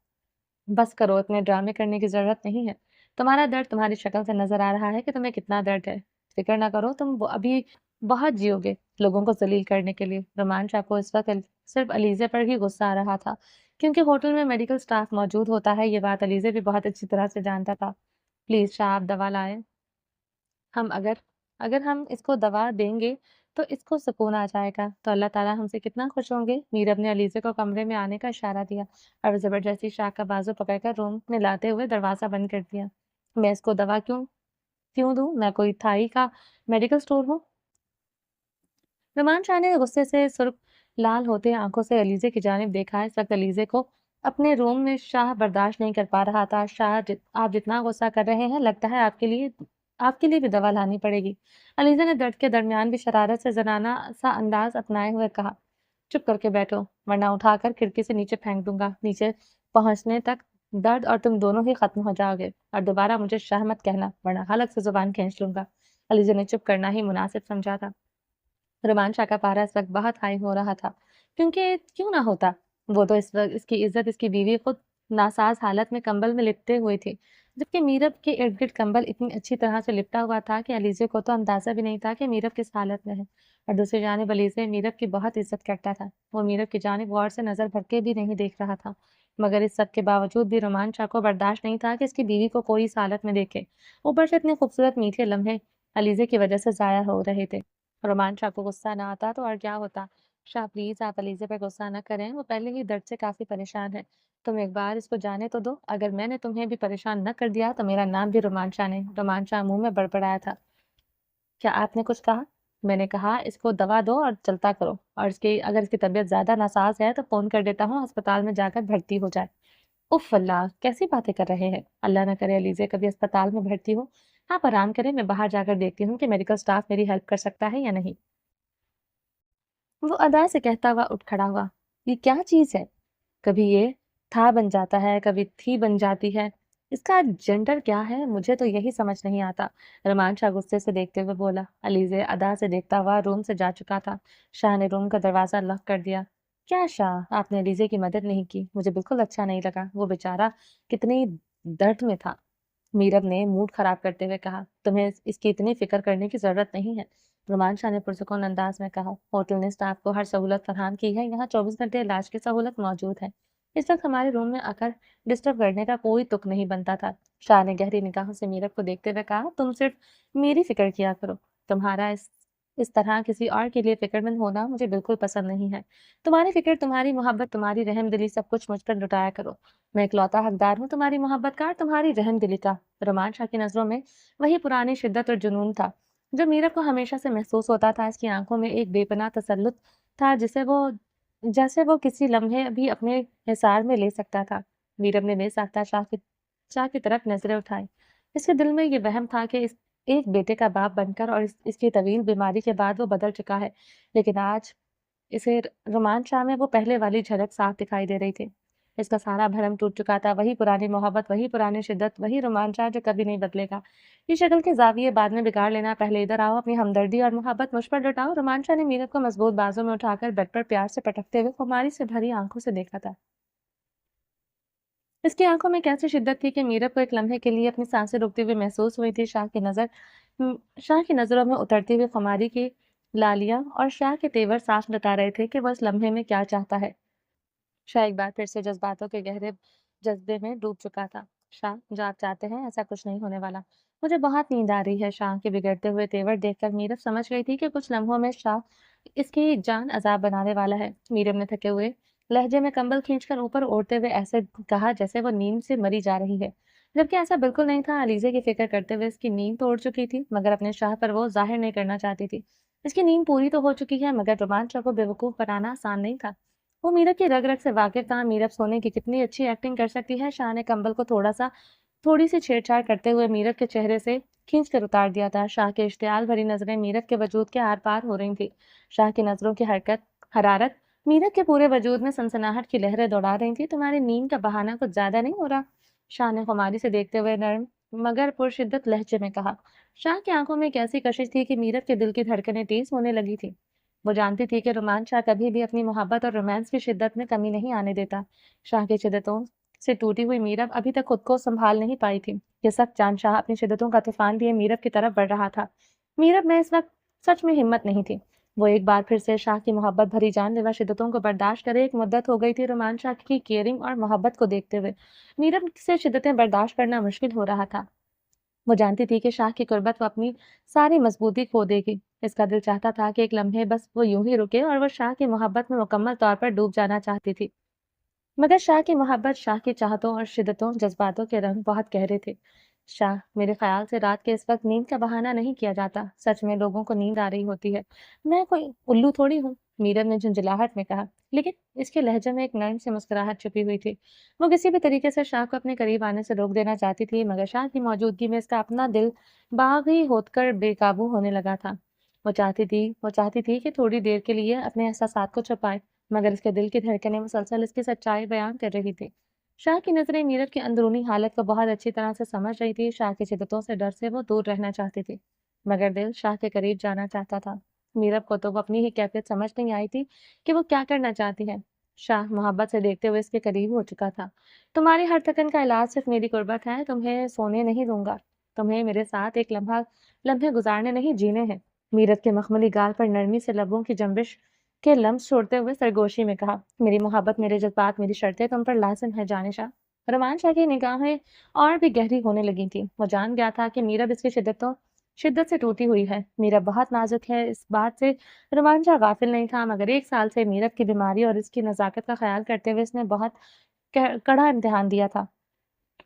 बस करो, इतने ड्रामे करने की ज़रूरत नहीं है। तुम्हारा दर्द तुम्हारी शक्ल से नज़र आ रहा है कि तुम्हें कितना दर्द है। फ़िक्र ना करो, तुम अभी बहुत जियोगे, लोगों को ज़लील करने के लिए। रोमान शाह को इस वक़्त सिर्फ़ अलीज़े पर ही गुस्सा आ रहा था, क्योंकि होटल में मेडिकल स्टाफ़ मौजूद होता है, ये बात अलीज़े भी बहुत अच्छी तरह से जानता था। प्लीज़ शाह, आप दवा लाएँ। हम अगर अगर हम इसको दवा देंगे तो इसको सुकून आ जाएगा, तो अल्लाह ताला हमसे कितना खुश होंगे। मीरब ने अलीज़े को कमरे में आने का इशारा दिया और ज़बरदस्ती शाह का बाजू पकड़कर रूम में लाते हुए दरवाज़ा बंद कर दिया। मैं इसको दवा क्यों क्यों दूँ? मैं कोई थाई का मेडिकल स्टोर हूँ? नुमान शाह ने गुस्से से सुर्ख लाल होते आंखों से अलीजे की जानिब देखा। इस वक्त अलीजे को अपने रूम में शाह बर्दाश्त नहीं कर पा रहा था। शाह, आप जितना गुस्सा कर रहे हैं, लगता है आपके लिए भी दवा लानी पड़ेगी। अलीजा ने दर्द के दरमियान भी शरारत से जनाना सा अंदाज अपनाए हुए कहा, चुप करके बैठो, वरना उठाकर खिड़की से नीचे फेंक दूंगा। नीचे पहुंचने तक दर्द और तुम दोनों ही खत्म हो जाओगे, और दोबारा मुझे शाह मत कहना, वरना हलक से जुबान खींच लूंगा। अलीजा ने चुप करना ही मुनासिब समझा था। रोमान शाह का पारा इस वक्त बहुत हाई हो रहा था, क्योंकि क्यों ना होता, वो तो इस वक्त इसकी इज्जत इसकी बीवी खुद नासाज हालत में कंबल में लिपटे हुए थे, जबकि मीरब के इर्द गिर्द कंबल इतनी अच्छी तरह से लिपटा हुआ था कि अलीजे को तो अंदाजा भी नहीं था कि मीरब किस हालत में है। और दूसरी जानिब अलीजे मीरब की बहुत इज्जत करता था। वो मीरब की जानिब गौर से नजर भर के भी नहीं देख रहा था, मगर इस सब के बावजूद भी रोमान शाह को बर्दाश्त नहीं था कि इसकी बीवी को कोई इस हालत में देखे। ऊपर से इतने खूबसूरत मीठे लम्हे अलीजे की वजह से जाया हो रहे थे। रोमान शाह को गुस्सा ना आता तो और क्या होता। शाह, प्लीज आप अलीज़ा पे गुस्सा ना करें, वो पहले ही दर्द से काफी परेशान है। तुम एक बार इसको जाने तो दो, अगर मैंने तुम्हें भी परेशान न कर दिया तो मेरा नाम भी रोमान शाह नहीं। रोमान शाह मुंह में बड़बड़ाया था। क्या आपने कुछ कहा? मैंने कहा इसको दवा दो और चलता करो, और अगर इसकी तबीयत ज्यादा नासाज है तो फोन कर देता हूँ, अस्पताल में जाकर भर्ती हो जाए। उफ अल्लाह, कैसी बातें कर रहे हैं? अल्लाह ना करे अलीज़े कभी अस्पताल में भर्ती हो। आप आराम करें, मैं बाहर जाकर देखती हूँ कि मेडिकल स्टाफ मेरी हेल्प कर सकता है या नहीं। वो अदा से कहता हुआ उठ खड़ा हुआ। ये क्या चीज है? कभी ये था बन जाता है, कभी थी बन जाती है। इसका जेंडर क्या है, मुझे तो यही समझ नहीं आता। रमान शाह गुस्से से देखते हुए बोला। अलीजे अदा से देखता हुआ रूम से जा चुका था। शाह ने रूम का दरवाजा लॉक कर दिया। क्या शाह, आपने अलीजे की मदद नहीं की? मुझे बिल्कुल अच्छा नहीं लगा, वो बेचारा कितनी दर्द में था। मीरब ने मूड खराब करते हुए कहा, तुम्हें इसकी इतनी फिक्र करने की जरूरत नहीं है। रोमान शाह ने पुरसुकून अंदाज में कहा, होटल ने स्टाफ को हर सहूलत फराहम की है, यहाँ 24 घंटे इलाज की सहूलत मौजूद है। इस वक्त हमारे रूम में आकर डिस्टर्ब करने का कोई तुक नहीं बनता था। शाह ने गहरी निगाहों से मीरब को देखते हुए कहा, तुम सिर्फ मेरी फिक्र किया करो, तुम्हारा इस तरह किसी और के लिए फिक्रमंद होना मुझे बिल्कुल पसंद नहीं है। तुम्हारी फिक्र, तुम्हारी मोहब्बत, तुम्हारी रहमदिली सब कुछ मुझ पर लुटाया करो। मैं इकलौता हकदार हूँ तुम्हारी मोहब्बत का और तुम्हारी रहमदिली का। रोमान शाह की नजरों में वही पुरानी शिद्दत और जुनून था जो मीरब को हमेशा से महसूस होता था। इसकी आंखों में एक बेपनाह तसल्लुत था, जैसे वो किसी लम्हे भी अपने हिसार में ले सकता था। मीरब ने बेसाख्ता शाह की तरफ नजरें उठाई। इसके दिल में ये वहम था कि एक बेटे का बाप बनकर और इसकी तवील बीमारी के बाद वो बदल चुका है, लेकिन आज इसे रोमान शाह में वो पहले वाली झलक साफ दिखाई दे रही थी। इसका सारा भरम टूट चुका था, वही पुरानी मोहब्बत, वही पुरानी शिद्दत, वही रोमान शाह जो कभी नहीं बदलेगा। ये शक्ल के जाविये बाद में बिगाड़ लेना, पहले इधर आओ, अपनी हमदर्दी और मोहब्बत मुझ पर लुटाओ। रोमान शाह ने मीरब को मजबूत बाजों में उठाकर बेड पर प्यार से पटकते हुए खुमारी से भरी आंखों से देखा था। اس کی آنखों में कैसी शिद्दत थी कि मीरब को एक लम्हे के लिए अपनी सांसें रोकते हुए महसूस हुई थी। शाह की नजरों में उतरती हुई खुमारी की लालियां और शाह के तेवर साफ बता रहे थे कि वह इस लम्हे में क्या चाहता है। शाह एक बार फिर से जज्बातों के गहरे जज्बे में डूब चुका था। शाह, जो आप चाहते हैं ऐसा कुछ नहीं होने वाला। मुझे बहुत नींद आ रही है। शाह के बिगड़ते हुए तेवर देखकर मीरब समझ गई थी कि कुछ लम्हों में शाह इसकी जान अजाब बनाने वाला है। मीरब ने थके हुए लहजे में कंबल खींचकर ऊपर ओढ़ते हुए ऐसे कहा जैसे वो नींद से मरी जा रही है, जबकि ऐसा बिल्कुल नहीं था। अलीजे की फिक्र करते हुए इसकी नींद तो उड़ चुकी थी, मगर अपने शाह पर वो जाहिर नहीं करना चाहती थी। इसकी नींद पूरी तो हो चुकी है, मगर रोमांच को बेवकूफ बनाना आसान नहीं था। वो मीरब की रग रग से वाकिफ था। मीरब सोने की कितनी अच्छी एक्टिंग कर सकती है। शाह ने कंबल को थोड़ी सी छेड़छाड़ करते हुए मीरब के चेहरे से खींच कर उतार दिया था। शाह की इश्तियाल भरी नजरें मीरब के वजूद के आर पार हो रही थी। शाह की नजरों की हरारत मीरब के पूरे वजूद में सनसनाहट की लहरें दौड़ा रही थी। तुम्हारी नींद का बहाना कुछ ज्यादा नहीं हो रहा? शाह ने खुमारी से देखते हुए नर्म मगर पुरशिद्दत लहजे में कहा। शाह की आंखों में एक ऐसी कशिश थी कि मीरब के दिल की धड़कनें तेज होने लगी थी। वो जानती थी कि रोमांच शाह कभी भी अपनी मोहब्बत और रोमांस की शिद्दत में कमी नहीं आने देता। शाह की शिद्दतों से टूटी हुई मीरब अभी तक खुद को संभाल नहीं पाई थी। ये सख्त चांद शाह अपनी शिद्दतों का तूफान लिए मीरब की तरफ बढ़ रहा था। मीरब में इस वक्त सच में हिम्मत नहीं थी। वो एक बार फिर से शाह की मोहब्बत भरी जानलेवा शिद्दतों को बर्दाश्त करे। एक मुद्दत हो गई थी रोमान शाह की केयरिंग और मोहब्बत को देखते हुए मीरब से शिद्दतें बर्दाश्त करना मुश्किल हो रहा था। वो जानती थी कि शाह की कुर्बत वो अपनी सारी मजबूती खो देगी। इसका दिल चाहता था कि एक लम्हे बस वो यूं ही रुके और वो शाह की मोहब्बत में मुकम्मल तौर पर डूब जाना चाहती थी। मगर शाह की मोहब्बत, शाह की चाहतों और शिद्दतों, जज्बातों के रंग बहुत गहरे थे। शाह, मेरे ख्याल से रात के इस वक्त नींद का बहाना नहीं किया जाता। सच में लोगों को नींद आ रही होती है। मैं कोई उल्लू थोड़ी हूँ, मीरब ने झुंझलाहट में कहा। लेकिन इसके लहजे में एक नर्म सी मुस्कुराहट छुपी हुई थी। वो किसी भी तरीके से शाह को अपने करीब आने से रोक देना चाहती थी, मगर शाह की मौजूदगी में इसका अपना दिल बागी होकर बेकाबू होने लगा था। वो चाहती थी कि थोड़ी देर के लिए अपने एहसासात को छुपाए, मगर इसके दिल की धड़कनें मुसलसल इसकी सच्चाई बयान कर रही थी। शाह की नजरें मीरब की अंदरूनी हालत को बहुत अच्छी तरह से समझ रही थी। शाह की शिद्दतों से डर से वो दूर रहना चाहती थी, मगर दिल शाह के करीब जाना चाहता था। मीरब को तो वो अपनी ही कैफियत समझ नहीं आई थी कि वो क्या करना चाहती है। शाह मोहब्बत से देखते हुए इसके करीब हो चुका था। तुम्हारी हर थकन का इलाज सिर्फ मेरी कुर्बत है। तुम्हें सोने नहीं दूंगा। तुम्हें मेरे साथ एक लम्हे गुजारने नहीं, जीने हैं। मीरब के मखमली गाल पर नरमी से लबों की जंबिश के लम्स छोड़ते हुए सरगोशी में कहा, मेरी मोहब्बत, मेरे जज्बात, मेरी शर्तें तुम पर लाजिम है जानिशा। रोमान शाह की निगाहें और भी गहरी होने लगी थी। वो जान गया था कि मीरब इसकी शिद्दत से टूटी हुई है। मीरब बहुत नाजुक है, इस बात से रोमान शाह गाफिल नहीं था, मगर एक साल से मीरब की बीमारी और इसकी नजाकत का ख्याल करते हुए इसने बहुत कड़ा इम्तिहान दिया था।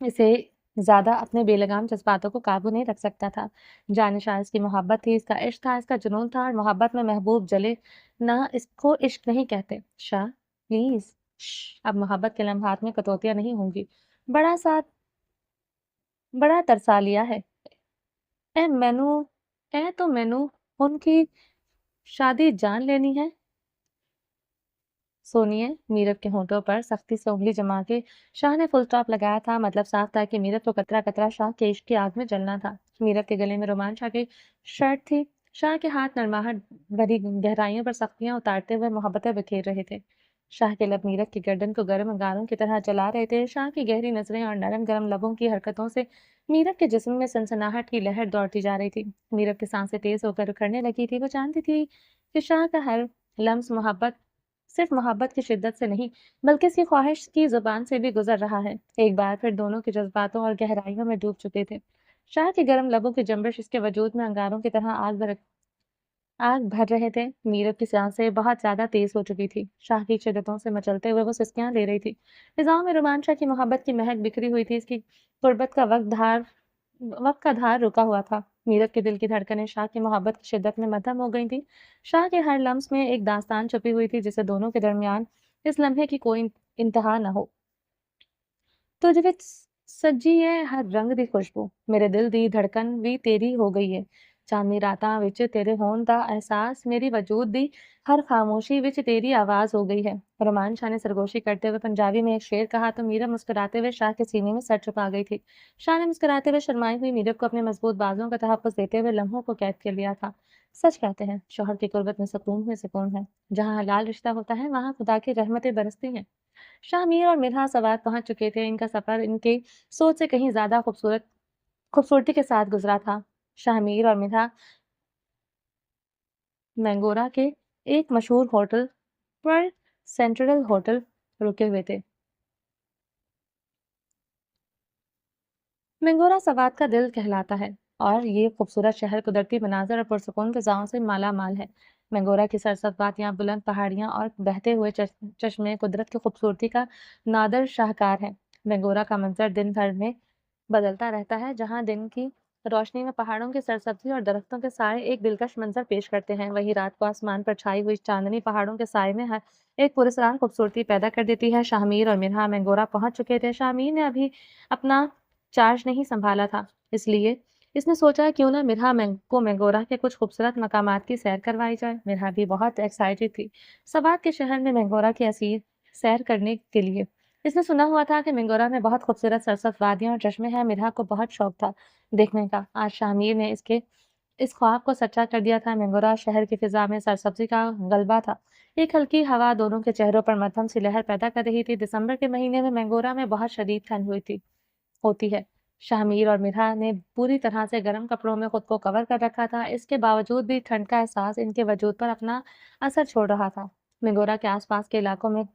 इसे ज़्यादा अपने बेलगाम जज़्बातों को काबू नहीं रख सकता था। जानिशा इसकी मोहब्बत थी, इसका इश्क था, इसका जुनून था, और मोहब्बत में महबूब जले ना, इसको इश्क नहीं कहते। शाह, प्लीज़, अब मोहब्बत के लम्हात में कटौतियाँ नहीं होंगी। बड़ा सा बड़ा तरसा लिया है। ए मैनू तो मैनू उनकी शादी जान लेनी है। सोनिए, मीरब के होंठों पर सख्ती से उंगली जमा के शाह ने फुल स्टॉप लगाया था। मतलब साफ था कि मीरब को कतरा कतरा शाह के इश्क की आग में जलना था। मीरब के गले में रोमान शाह की शर्ट थी। शाह के हाथ नरमाहट भरी गहराइयों पर सख्तियां उतारते हुए मोहब्बतें बिखेर रहे थे। शाह के लब मीरब की गर्दन को गर्म अंगारों की तरह जला रहे थे। शाह की गहरी नजरें और नरम गरम लबों की हरकतों से मीरब के जिस्म में सनसनाहट की लहर दौड़ती जा रही थी। मीरब की सांसें तेज होकर उखड़ने लगी थी। वो जानती थी कि शाह का हर लम्स सिर्फ मोहब्बत की शिद्दत से नहीं, बल्कि इसकी ख्वाहिश की जुबान से भी गुजर रहा है। एक बार फिर दोनों के जज्बातों और गहराइयों में डूब चुके थे। शाह के गर्म लबों की जंबिश इसके वजूद में अंगारों की तरह आग भर रहे थे। मीरब की सांसें बहुत ज्यादा तेज हो चुकी थी। शाह की शिद्दतों से मचलते हुए वो सिसकियां ले रही थी। फिजाओं में रोमांचा की मोहब्बत की महक बिखरी हुई थी। इसकी गुर्बत का वक्त का धार रुका हुआ था। मीरब के दिल की धड़कनें शाह की मोहब्बत की शिद्दत में मद्धम हो गई थी। शाह के हर लम्स में एक दास्तान छुपी हुई थी, जिसे दोनों के दरमियान इस लम्हे की कोई इंतहा न हो। तुझ विच सज्जी है हर रंग दी खुशबू, मेरे दिल दी धड़कन भी तेरी हो गई है। चांदनी रातां विच तेरे होण दा एहसास, मेरी वजूद दी हर खामोशी विच तेरी आवाज हो गई है। रोमान शाह ने सरगोशी करते हुए पंजाबी में एक शेर कहा तो मीरब मुस्कुराते हुए शाह के सीने में सर छुपा गई थी। शाह ने मुस्कुराते हुए शर्माई हुई मीरब को अपने मजबूत बाजुओं का तहफ़्फ़ुज़ देते हुए लम्हों को कैद कर लिया था। सच कहते हैं, शौहर की कुर्बत में सुकून है। जहाँ हलाल रिश्ता होता है, वहाँ खुदा की रहमतें बरसती हैं। शाह मीर और मिरहा सवात पहुंच चुके थे। इनका सफर इनकी सोच से कहीं ज्यादा खूबसूरती के साथ गुजरा था। शाह मीर और मिरहा मैंगोरा के एक मशहूर होटल पर सेंट्रल होटल रुके हुए थे। मैंगोरा सवात का दिल कहलाता है और ये खूबसूरत शहर कुदरती मनाजर और पुरसुकून फ़िज़ाओं से माला माल है। मैंगोरा की सरसब्ज़ वादियाँ, बुलंद पहाड़ियाँ और बहते हुए चश्मे कुदरत की खूबसूरती का नादर शाहकार है। मैंगोरा का मंजर दिन भर में बदलता रहता है, जहाँ दिन की रोशनी में पहाड़ों की सरसब्ज़ी और दरख्तों के साए एक दिलकश मंजर पेश करते हैं। वहीं रात को आसमान पर छाई हुई चांदनी पहाड़ों के साए में एक पुरस्रान खूबसूरती पैदा कर देती है। शाहमीर और मिन्हा मैंगोरा पहुंच चुके थे। शाहमीर ने अभी अपना चार्ज नहीं संभाला था, इसलिए इसने सोचा क्यों ना मैंगोरा के कुछ खूबसूरत मकामात की सैर करवाई जाए। मिन्हा भी बहुत एक्साइटेड थी सवात के शहर में मैंगोरा की असीर सैर करने के लिए। इसने सुना हुआ था कि मैंगोरा में बहुत खूबसूरत सरसब्ज वादियां और चश्मे हैं। मिन्हा को बहुत शौक था देखने का। आज शाहमीर ने इस ख्वाब को सच्चा कर दिया था। मैंगोरा शहर की फिजा में सरसब्जी का गलबा था। एक हल्की हवा दोनों के चेहरों पर मध्यम सी लहर पैदा कर रही थी। दिसंबर के महीने में मैंगोरा में बहुत शदीद ठंड होती है। शाहमीर और मिरहा ने पूरी तरह से गर्म कपड़ों में खुद को कवर कर रखा था। इसके बावजूद भी ठंड का एहसास इनके वजूद पर अपना असर छोड़ रहा था। मैंगोरा के आसपास के इलाकों में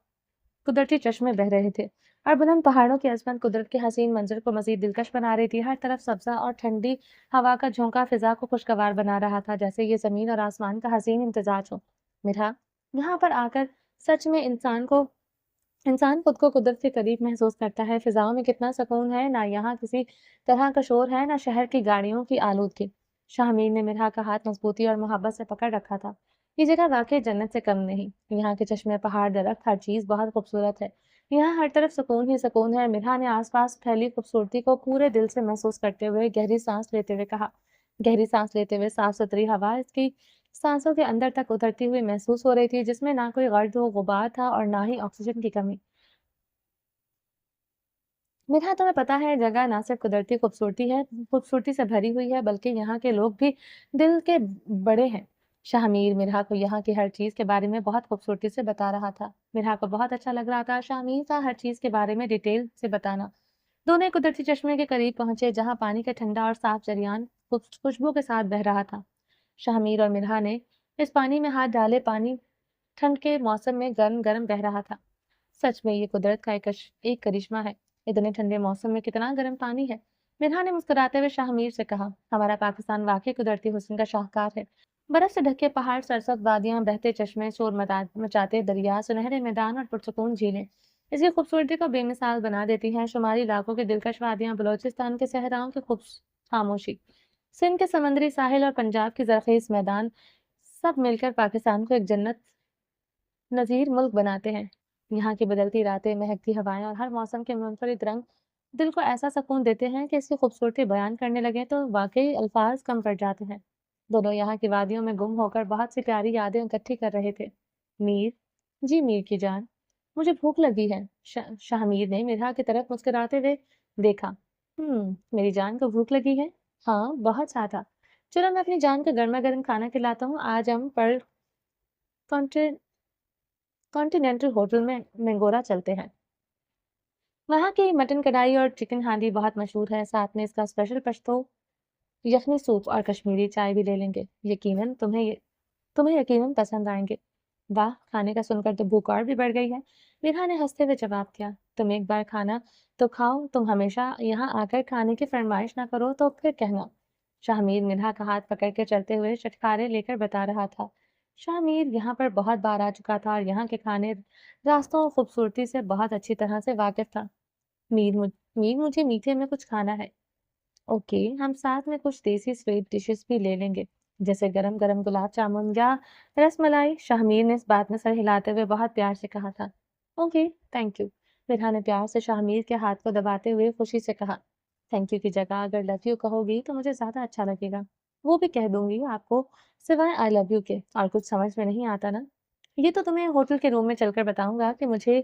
कुदरती चश्मे बह रहे थे और बुलंद पहाड़ों की अजमत कुदरत के हसीन मंजर को मजीद दिलकश बना रही थी। हर तरफ सब्जा और ठंडी हवा का झोंका फिजा को खुशगवार बना रहा था, जैसे ये जमीन और आसमान का हसीन इम्तिजाज हो। मिरहा, यहाँ पर आकर सच में इंसान खुद को कुदरत के करीब महसूस करता है। फिजाओं में कितना सुकून है, ना यहाँ किसी तरह का शोर है, ना शहर की गाड़ियों की आलूदगी। शाहमीर ने मिरहा का हाथ मजबूती और मोहब्बत से पकड़ रखा था। ये जगह वाकई जन्नत से कम नहीं। यहाँ के चश्मे, पहाड़, दरख्त, हर चीज बहुत खूबसूरत है। यहाँ हर तरफ सुकून ही सुकून है। मिरहा ने आसपास फैली खूबसूरती को पूरे दिल से महसूस करते हुए गहरी सांस लेते हुए कहा। गहरी सांस लेते हुए साफ सुथरी हवा इसकी सांसों के अंदर तक उतरती हुई महसूस हो रही थी, जिसमें ना कोई गर्द व गुबार था और ना ही ऑक्सीजन की कमी। मिरहा, तुम्हें पता है जगह ना सिर्फ कुदरती खूबसूरती से भरी हुई है, बल्कि यहाँ के लोग भी दिल के बड़े हैं। शाहमीर मिरहा को यहाँ की हर चीज के बारे में बहुत खूबसूरती से बता रहा था। मिरहा को बहुत अच्छा लग रहा था शाहमीर का हर चीज के बारे में डिटेल से बताना। दोनों एक कुदरती चश्मे के करीब पहुंचे, जहाँ पानी का ठंडा और साफ जरियान खुशबू के साथ बह रहा था। शाहमीर और मिरहा ने इस पानी में हाथ डाले। पानी ठंड के मौसम में गर्म गर्म बह रहा था। सच में ये कुदरत का एक करिश्मा है। इतने ठंडे मौसम में कितना गर्म पानी है। मिन्हा ने मुस्कुराते हुए शाहमीर से कहा, हमारा पाकिस्तान वाकई कुदरती हुस्न का शाहकार है। बर्फ से ढके पहाड़, सरसब्ज वादियां, बहते चश्मे, मचाते दरिया, सुनहरे मैदान और पुरसुकून झीलें इसकी खूबसूरती को बेमिसाल बना देती हैं। शुमारी इलाकों की दिलकश वादियां, बलोचिस्तान के सहराओं की खूब खामोशी, सिंध के समंदरी साहिल और पंजाब के जरखेज मैदान, सब मिलकर पाकिस्तान को एक जन्नत नज़ीर मुल्क बनाते हैं। यहाँ की बदलती रातें, महकती हवाएं और हर मौसम के मुनफरिद रंग दिल को ऐसा सुकून देते हैं कि इसकी खूबसूरती बयान करने लगे तो वाकई अल्फाज कम पड़ जाते हैं। दोनों यहाँ की वादियों में गुम होकर बहुत सी प्यारी यादें इकट्ठी कर रहे थे। मीर, जी मीर की जान, मुझे भूख लगी है। शाहमीर ने मिरहा की तरफ मुस्कुराते हुए देखा। मेरी जान को भूख लगी है? हाँ, बहुत ज्यादा। चलो मैं अपनी जान को गर्मा गर्म खाना खिलाता हूँ। आज हम पर कॉन्टिनेंटल होटल में मैंगोरा चलते हैं। वहाँ की मटन कढ़ाई और चिकन हांडी बहुत मशहूर है। साथ में इसका स्पेशल पश्तो यखनी सूप और कश्मीरी चाय भी ले लेंगे। तुम्हें यकीनन पसंद आएंगे। वाह, खाने का सुनकर तो भूख और भी बढ़ गई है। मीरा ने हंसते हुए जवाब दिया, तुम एक बार खाना तो खाओ, तुम हमेशा यहाँ आकर खाने की फरमाइश ना करो तो फिर कहना। शाहमीर मिन्हा का हाथ पकड़ के चलते हुए चटखारे लेकर बता रहा था। शाहमीर यहाँ पर बहुत बार आ चुका था और यहाँ के खाने, रास्तों और खूबसूरती से बहुत अच्छी तरह से वाकिफ था। मीर, मुझे मीठे में कुछ खाना है। ओके, हम साथ में कुछ देसी स्वीट डिशेस भी ले लेंगे, जैसे गरम गरम गुलाब जामुन या रसमलाई। शाहमीर ने इस बात में सर हिलाते हुए बहुत प्यार से कहा था। Okay, thank you. मिरहा ने प्यार से शाहमीर के हाथ को दबाते हुए खुशी से कहा। थैंक यू की जगह अगर लव यू कहोगी तो मुझे ज्यादा अच्छा लगेगा। वो भी कह दूंगी आपको, सिवाय आई लव यू के। और कुछ समझ में नहीं आता ना? ये तो तुम्हें होटल के रूम में चलकर बताऊंगा कि मुझे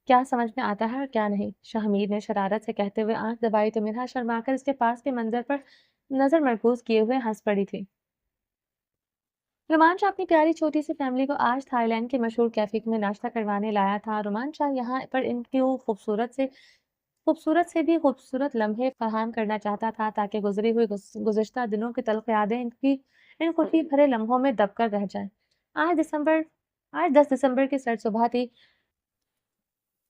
क्या समझ में आता है और क्या नहीं। शाहमीर ने शरारत से कहते हुए आंख दबाई तो मिरहा शर्माकर इसके पास के मंजर पर नजर मरकूज किए हुए हंस पड़ी थी। रोमान शाह अपनी प्यारी छोटी सी फैमिली को आज थाईलैंड के मशहूर कैफे में नाश्ता करवाने लाया था। रोमान शाह यहाँ पर इनकी वो खूबसूरत से भी खूबसूरत लम्हे फराहम करना चाहता था ताकि गुजरी हुई गुज़श्ता दिनों की तल्ख़ यादें इन खुशी भरे लम्हों में दबकर रह जाएं। आज दिसंबर आज 10 दिसंबर की सर्द सुबह थी।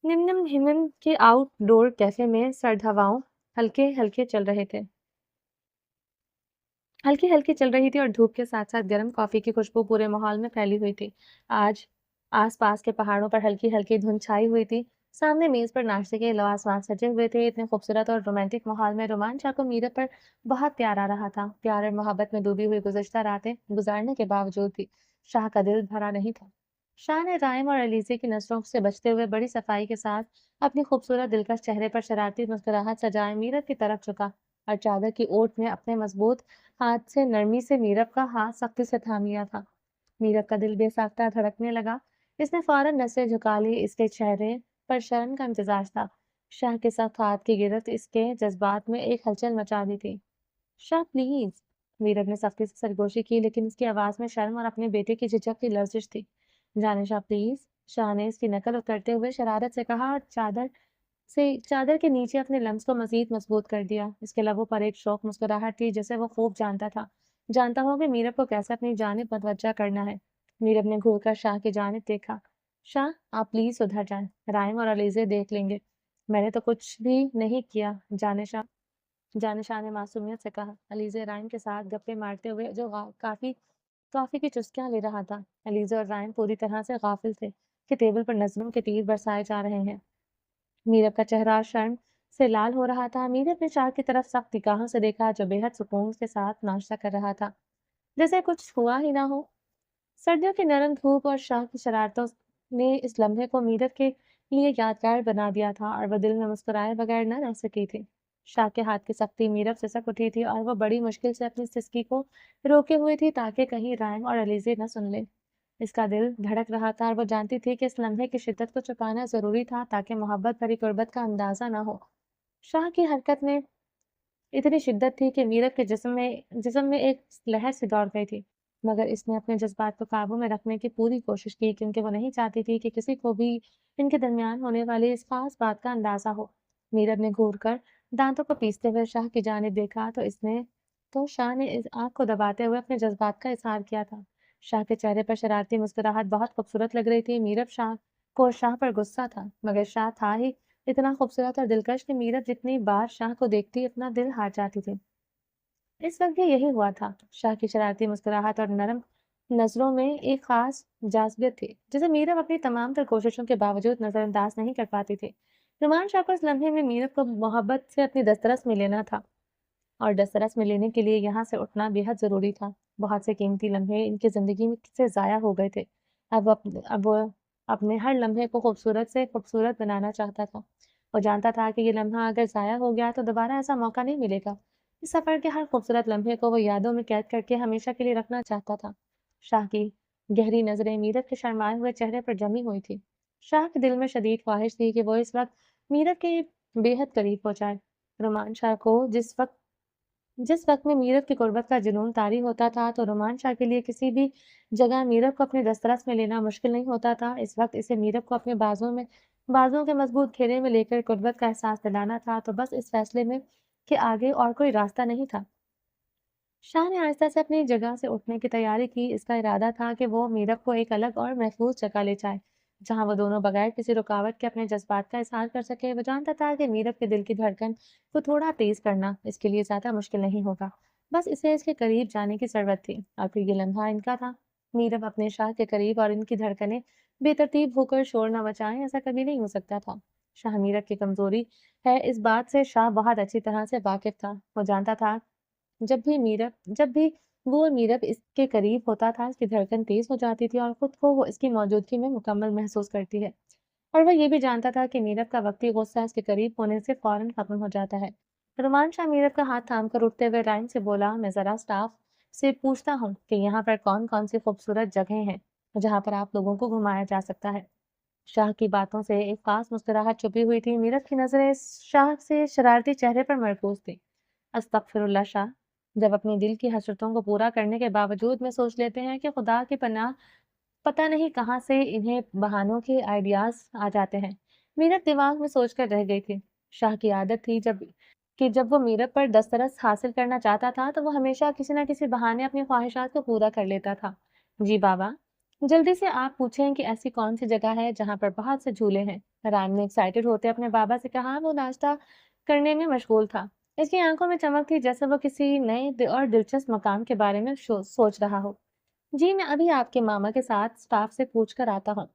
निम्न हिमन के आउटडोर कैफे में सर्द हवाओं हल्के हल्के चल रहे थे हल्की हल्की चल रही थी और धूप के साथ साथ गर्म कॉफी की खुशबू पूरे माहौल में फैली हुई थी। आज आसपास के पहाड़ों पर हल्की हल्की धुंध छाई हुई थी। सामने मेज पर नाश्ते के लवाजवान सजे हुए थे। इतने खूबसूरत और रोमांटिक माहौल में रोमान शाह को मीरत पर बहुत प्यार आ रहा था। प्यार और मोहब्बत में डूबी हुई गुज़श्ता रातें गुजारने के बावजूद भी शाह का दिल भरा नहीं था। शाह ने राइम और अलीज़े की नज़रों से बचते हुए बड़ी सफाई के साथ अपनी खूबसूरत दिलकश चेहरे पर शरारती मुस्कुराहट सजाए मीरत की तरफ झुका और चादर की ओट में अपने मजबूत हाथ से नरमी से मीरब का हाथ सख्ती से थाम लिया था। मीरब का दिल बेसाख्ता धड़कने लगा। इसने फौरन नसें झुका ली। इसके चेहरे पर शर्म का इम्तिजाज था। शाह के सख्त हाथ की गिरफ्त इसके जज्बात में एक हलचल मचा दी थी। शाह प्लीज, मीरब ने सख्ती से सरगोशी की, लेकिन उसकी आवाज में शर्म और अपने बेटे की झिझक की लर्जिश थी। जाने शाह प्लीज, शाह ने इसकी नकल उतरते हुए शरारत से कहा और चादर के नीचे अपने लम्स को मजीद मजबूत कर दिया। इसके लबों पर एक शौक मुस्कुराहट थी जैसे वो खूब जानता था। जानता हो कि मीरब को कैसे अपनी जानिब मुतवज्जा करना है। मीरब ने घूरकर शाह की जानिब देखा। शाह, आप प्लीज सुधर जाएं। राइम और अलीज़े देख लेंगे। मैंने तो कुछ भी नहीं किया। जानिशाह ने मासूमियत से कहा। अलीज़े राइम के साथ गप्पे मारते हुए जो कॉफी की चुस्कियां ले रहा था। अलीज़े और राइम पूरी तरह से गाफिल थे कि टेबल पर नजरों के तीर बरसाए जा रहे हैं। मीरब का चेहरा शर्म से लाल हो रहा था। मीरब ने शाह की तरफ सख्त निगाहों से देखा जो बेहद सुकून के साथ नाश्ता कर रहा था, जैसे कुछ हुआ ही ना हो। सर्दियों की नरम धूप और शाह की शरारतों ने इस लम्हे को मीरब के लिए यादगार बना दिया था और वह दिल में मुस्कुराए बगैर न रह सकी थी। शाह के हाथ की सख्ती मीरब सिसक उठी थी और वह बड़ी मुश्किल से अपनी सिसकी को रोके हुए थी ताकि कहीं राइम और अलीज़े न सुन ले। इसका दिल धड़क रहा था और वो जानती थी कि इस लम्हे की शिद्दत को छुपाना ज़रूरी था ताकि मोहब्बत भरी गुर्बत का अंदाज़ा ना हो। शाह की हरकत में इतनी शिद्दत थी कि मीरब के जिस्म में एक लहर सी दौड़ गई थी। मगर इसने अपने जज़्बात को काबू में रखने की पूरी कोशिश की क्योंकि वो नहीं चाहती थी कि किसी को भी इनके दरमियान होने वाली इस ख़ास बात का अंदाज़ा हो। मीरब ने घूर कर दाँतों को पीसते हुए शाह की जानिब देखा तो शाह ने इस आँख को दबाते हुए अपने जज़्बात का इज़हार किया था। शाह के चेहरे पर शरारती मुस्कुराहट बहुत खूबसूरत लग रही थी। मीरब शाह पर गुस्सा था, मगर शाह था ही इतना खूबसूरत और दिलकश कि मीरब जितनी बार शाह को देखती अपना दिल हार जाती थी। इस वक्त भी यही हुआ था। शाह की शरारती मुस्कुराहट और नरम नजरों में एक खास जाज़िबत थी जिसे मीरब अपनी तमाम तर कोशिशों के बावजूद नजरअंदाज नहीं कर पाती थी। नुमान शाह को इस लम्हे में मीरब को मोहब्बत से अपनी दस्तरस में लेना था और दस्तरस में लेने के लिए यहाँ से उठना बेहद ज़रूरी था। बहुत से कीमती लम्हे इनकी ज़िंदगी में से ज़ाया हो गए थे। अब वो अपने हर लम्हे को खूबसूरत से खूबसूरत बनाना चाहता था। वो जानता था कि ये लम्हा अगर ज़ाया हो गया तो दोबारा ऐसा मौका नहीं मिलेगा। इस सफ़र के हर खूबसूरत लम्हे को वो यादों में कैद करके हमेशा के लिए रखना चाहता था। शाह की गहरी नज़रें मीरब के शर्माए हुए चेहरे पर जमी हुई थी। शाह के दिल में शदीद ख्वाहिश थी कि वो इस वक्त मीरब के बेहद करीब हो जाए। रोमान शाह को जिस वक्त में मीरब की गुर्बत का जुनून तारी होता था तो रोमान शाह के लिए किसी भी जगह मीरब को अपने दस्तरस में लेना मुश्किल नहीं होता था। इस वक्त इसे मीरब को अपने बाजुओं के मजबूत घेरे में लेकर गुर्बत का एहसास दिलाना था तो बस इस फैसले में कि आगे और कोई रास्ता नहीं था। शाह ने आहिस्ता से अपनी जगह से उठने की तैयारी की। इसका इरादा था कि वो मीरब को एक अलग और महफूज जगह ले जाए जहां वो दोनों बगैर किसी रुकावट के अपने जज्बात का इजहार कर सके। वो जानता था कि मीरब के दिल की धड़कन को थोड़ा तेज करना इसके लिए ज्यादा मुश्किल नहीं होगा। बस इसे इसके करीब जाने की जरूरत थी और फिर ये लम्हा इनका था। मीरब अपने शाह के करीब और इनकी धड़कनें बेतरतीब होकर शोर न मचाएं, ऐसा कभी नहीं हो सकता था। शाह मीरब की कमजोरी है इस बात से शाह बहुत अच्छी तरह से वाकिफ था। वो जानता था जब भी वो और मीरब इसके करीब होता था, इसकी धड़कन तेज हो जाती थी और खुद को वो इसकी मौजूदगी में मुकम्मल महसूस करती है। और वह ये भी जानता था कि मीरब का वक्ती गुस्सा इसके करीब होने से फौरन खत्म हो जाता है। रुमान शाह मीरब का हाथ थाम कर उठते हुए राइम से बोला, मैं जरा स्टाफ से पूछता हूँ कि यहाँ पर कौन कौन सी खूबसूरत जगह हैं जहाँ पर आप लोगों को घुमाया जा सकता है। शाह की बातों से एक खास मुस्कुराहट छुपी हुई थी। मीरब की नजरें शाह से शरारती चेहरे पर मरकूज थी। अस्तगफिरुल्लाह शाह, जब अपनी दिल की हसरतों को पूरा करने के बावजूद में सोच लेते हैं कि खुदा की पनाह, पता नहीं कहाँ से इन्हें बहानों के आइडियाज आ जाते हैं। मीरत दिमाग में सोचकर रह गई थी। शाह की आदत थी जब वो मीरत पर दस्तरस हासिल करना चाहता था तो वो हमेशा किसी न किसी बहाने अपनी ख्वाहिशात को पूरा कर लेता था। जी बाबा, जल्दी से आप पूछें कि ऐसी कौन सी जगह है जहाँ पर बहुत से झूले हैं। राम ने एक्साइटेड होते अपने बाबा से कहा। वो नाश्ता करने में मशगूल था। इसकी आंखों में चमक थी जैसे वो किसी नए और दिलचस्प मकाम के बारे में सोच रहा हो। जी, मैं अभी आपके मामा के साथ स्टाफ से पूछ कर आता हूँ।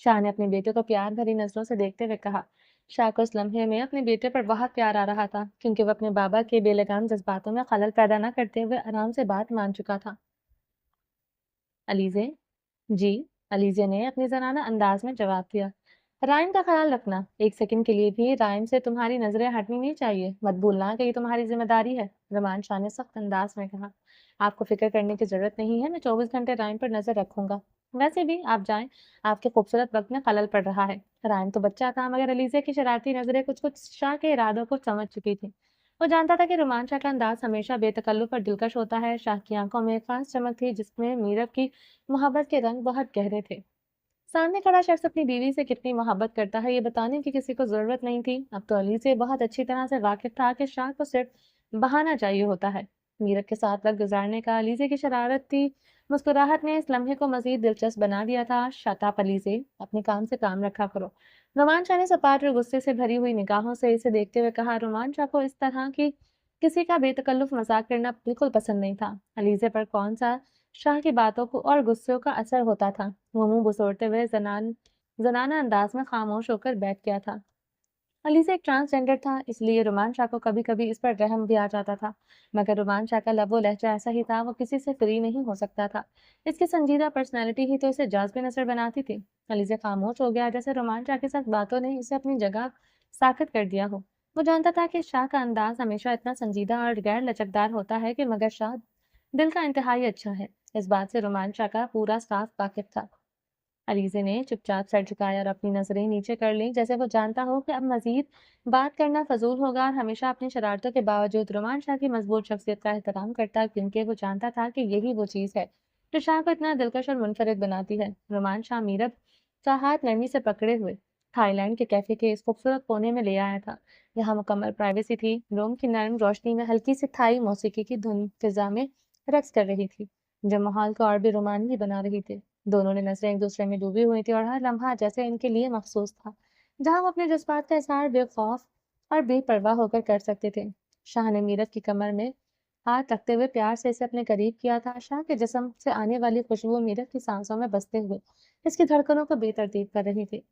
शाह ने अपने बेटे को प्यार भरी नजरों से देखते हुए कहा। शाह को इस लम्हे में अपने बेटे पर बहुत प्यार आ रहा था, क्योंकि वो अपने बाबा के बेलगाम जज्बातों में खलल पैदा न करते हुए आराम से बात मान चुका था। अलीजे, जी, अलीजे ने अपने जनाना अंदाज में जवाब दिया। राइम का ख्याल रखना, एक सेकंड के लिए भी राइम से तुम्हारी नजरें हटनी नहीं चाहिए। मत भूलना कि ये तुम्हारी जिम्मेदारी है, रमान शाह ने सख्त अंदाज में कहा। आपको फिक्र करने की जरूरत नहीं है, मैं 24 घंटे राइम पर नजर रखूंगा। वैसे भी आप जाएं, आपके खूबसूरत वक्त में खलल पड़ रहा है। राइम तो बच्चा था, मगर अलीजे की शरारती नजरें कुछ कुछ शाह के इरादों को समझ चुकी थी। वो जानता था कि रोमांच का अंदाज हमेशा बेतकल्लुफ और दिलकश होता है। शाह की आंखों में एक खास चमक थी जिसमें मीरब की मोहब्बत के रंग बहुत गहरे थे। सामने खड़ा शख्स अपनी बीवी से कितनी मोहब्बत करता है ये बताने की किसी को जरूरत नहीं थी। अब तो अली से बहुत अच्छी तरह से वाकिफ था कि शाह को सिर्फ बहाना चाहिए होता है। मीरब के साथ वक्त गुजारने का अलीजे की शरारत थी। मुस्कुराहट ने इस लम्हे को मजीद दिलचस्प बना दिया था। शताब अलीजे, अपने काम से काम रखा करो। रोमांचा ने सपाट और गुस्से से भरी हुई निगाहों से इसे देखते हुए कहा। रोमांचा को इस तरह की किसी का बेतकल्लुफ मजाक करना बिल्कुल पसंद नहीं था। अलीजे पर कौन सा शाह की बातों को और गुस्सों का असर होता था। वो मुंह बसोड़ते हुए जनाना अंदाज में खामोश होकर बैठ गया था। अली से एक ट्रांसजेंडर था, इसलिए रोमान शाह को कभी कभी इस पर रहम भी आ जाता था। मगर रोमान शाह का लबो लहजा ऐसा ही था, वो किसी से फ्री नहीं हो सकता था। इसकी संजीदा पर्सनैलिटी ही तो इसे जाज़्बे नजर बनाती थी। अली से खामोश हो गया, जैसे रोमान शाह के साथ बातों ने इसे अपनी जगह साबित कर दिया हो। वो जानता था कि शाह का अंदाज हमेशा इतना संजीदा और गैर लचकदार होता है कि मगर शाह दिल का इंतहाई अच्छा है। इस बात से रोमान शाह का पूरा स्टाफ वाकिफ था। अलीज़े ने चुपचाप सर झुकाया और अपनी नजरें नीचे कर लीं, जैसे वो जानता हो कि अब मजीद बात करना फजूल होगा। और हमेशा अपनी शरारतों के बावजूद रोमान शाह की मजबूत शख्सियत का एहतराम करता, क्योंकि वो जानता था कि यही वो चीज़ है जो शाह को इतना दिलकश और मुनफरिद बनाती है। रोमान शाह मीरब का हाथ नरमी से पकड़े हुए थाईलैंड के कैफे के इस खूबसूरत कोने में ले आया था। यहाँ मुकम्मल प्राइवेसी थी। रूम की नरम रोशनी में हल्की सी थाई मौसीकी की धुन फिजा में रक्स कर रही थी, जो माहौल को और भी रोमांचक बना रही थी। दोनों ने नजरें एक दूसरे में डूबी हुई थी और हर लम्हा जैसे इनके लिए मखसूस था, जहां वो अपने जज्बात का इजहार बेखौफ और बेपरवाह होकर कर सकते थे। शाह ने मीरत की कमर में हाथ रखते हुए प्यार से इसे अपने करीब किया था। शाह के जिस्म से आने वाली खुशबू मीरत की सांसों में बसते हुए इसकी धड़कनों को बेतरतीब कर रही थी।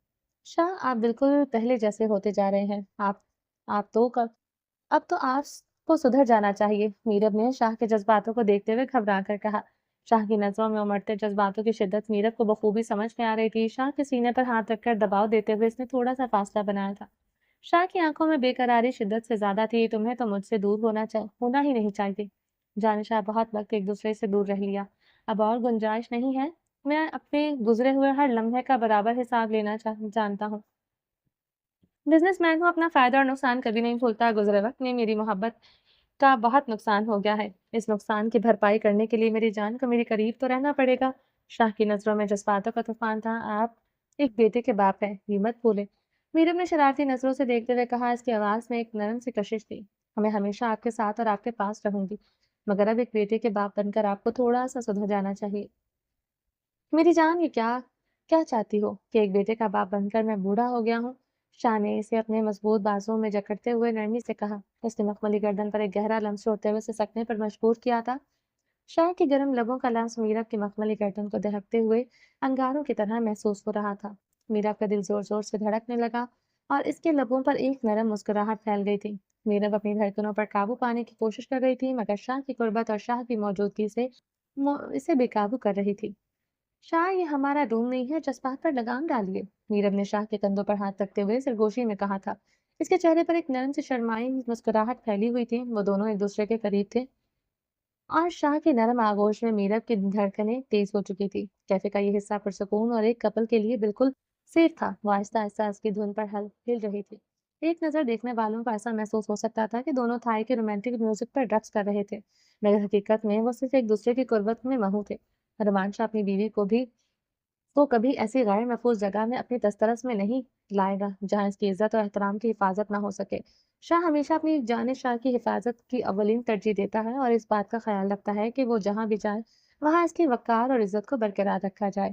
शाह, आप बिल्कुल पहले जैसे होते जा रहे हैं। आप तो कब अब तो आपको सुधर जाना चाहिए, मीरब ने शाह के जज्बातों को देखते हुए घबरा कर कहा। शाह की नजरों में उमड़ते जज्बातों की शिद्दत मीरब को बखूबी समझ में आ रही थी। शाह के सीने पर हाथ रखकर दबाव देते हुए इसने थोड़ा सा फासला बनाया था। शाह की आंखों में बेकरारी शिद्दत से ज्यादा थी। तुम्हें तो मुझसे दूर होना ही नहीं चाहिए। जानशाह, बहुत वक्त एक दूसरे से दूर रह लिया, अब और गुंजाइश नहीं है। मैं अपने गुजरे हुए हर लम्हे का बराबर हिसाब लेना जानता हूँ। बिजनेसमैन हूँ, अपना फायदा और नुकसान कभी नहीं भूलता। गुजरे वक्त में मेरी मोहब्बत का बहुत नुकसान हो गया है। इस नुकसान की भरपाई करने के लिए मेरी जान को मेरे करीब तो रहना पड़ेगा। शाह की नजरों में जज्बातों का तूफान था। आप एक बेटे के बाप हैं, ये मत भूले, मीरब ने शरारती नजरों से देखते हुए कहा। इसकी आवाज में एक नरम सी कशिश थी। मैं हमेशा आपके साथ और आपके पास रहूंगी, मगर अब एक बेटे के बाप बनकर आपको थोड़ा सा सुधर जाना चाहिए। मेरी जान, ये क्या क्या चाहती हो कि एक बेटे का बाप बनकर मैं बूढ़ा हो गया हूँ? शाह ने इसे अपने मजबूत बाजुओं में जकड़ते हुए नरमी से कहा। उसने मखमली गर्दन पर एक गहरा लम्स छोड़ते हुए उसे सकने पर मजबूर किया था। शाह के गर्म लबों का लम्स मीरब की मखमली गर्दन को दहकते हुए अंगारों की तरह महसूस हो रहा था। मीरब का दिल जोर जोर से धड़कने लगा और इसके लबों पर एक नरम मुस्कुराहट फैल गई थी। मीरब अपनी धड़कनों पर काबू पाने की कोशिश कर रही थी, मगर शाह की कुर्बत और शाह की मौजूदगी से इसे बेकाबू कर रही थी। शाह, ये हमारा रूम नहीं है, जज्बात पर लगाम डालिए, नीरव ने शाह के कंधों पर हाथ रखते हुए सरगोशी में कहा था। इसके चेहरे पर एक नरम सी शर्माई मुस्कुराहट फैली हुई थी। वो दोनों एक दूसरे के करीब थे और शाह की नरम आगोश में मीरब की धड़कनें तेज हो चुकी थी। कैफे का ये हिस्सा पुरसकून और एक कपल के लिए बिल्कुल सेफ था। वो आहिस्ता आहिस्ता उसकी धुन पर हिल रही थी। ایک نظر دیکھنے والوں کو ایسا محسوس ہو سکتا تھا کہ دونوں تھائی کے رومانٹک میوزک پر رقص کر رہے تھے، مگر حقیقت میں وہ صرف ایک دوسرے کی قربت میں مہو تھے۔ رومانچا اپنی بیوی کو کبھی ایسی غیر محفوظ جگہ میں اپنی دسترس میں نہیں لائے گا جہاں اس کی عزت اور احترام کی حفاظت نہ ہو سکے۔ شاہ ہمیشہ اپنی جان شاہ کی حفاظت کی اولین ترجیح دیتا ہے اور اس بات کا خیال رکھتا ہے کہ وہ جہاں بھی جائے وہاں اس کی وقار اور عزت کو برقرار رکھا جائے۔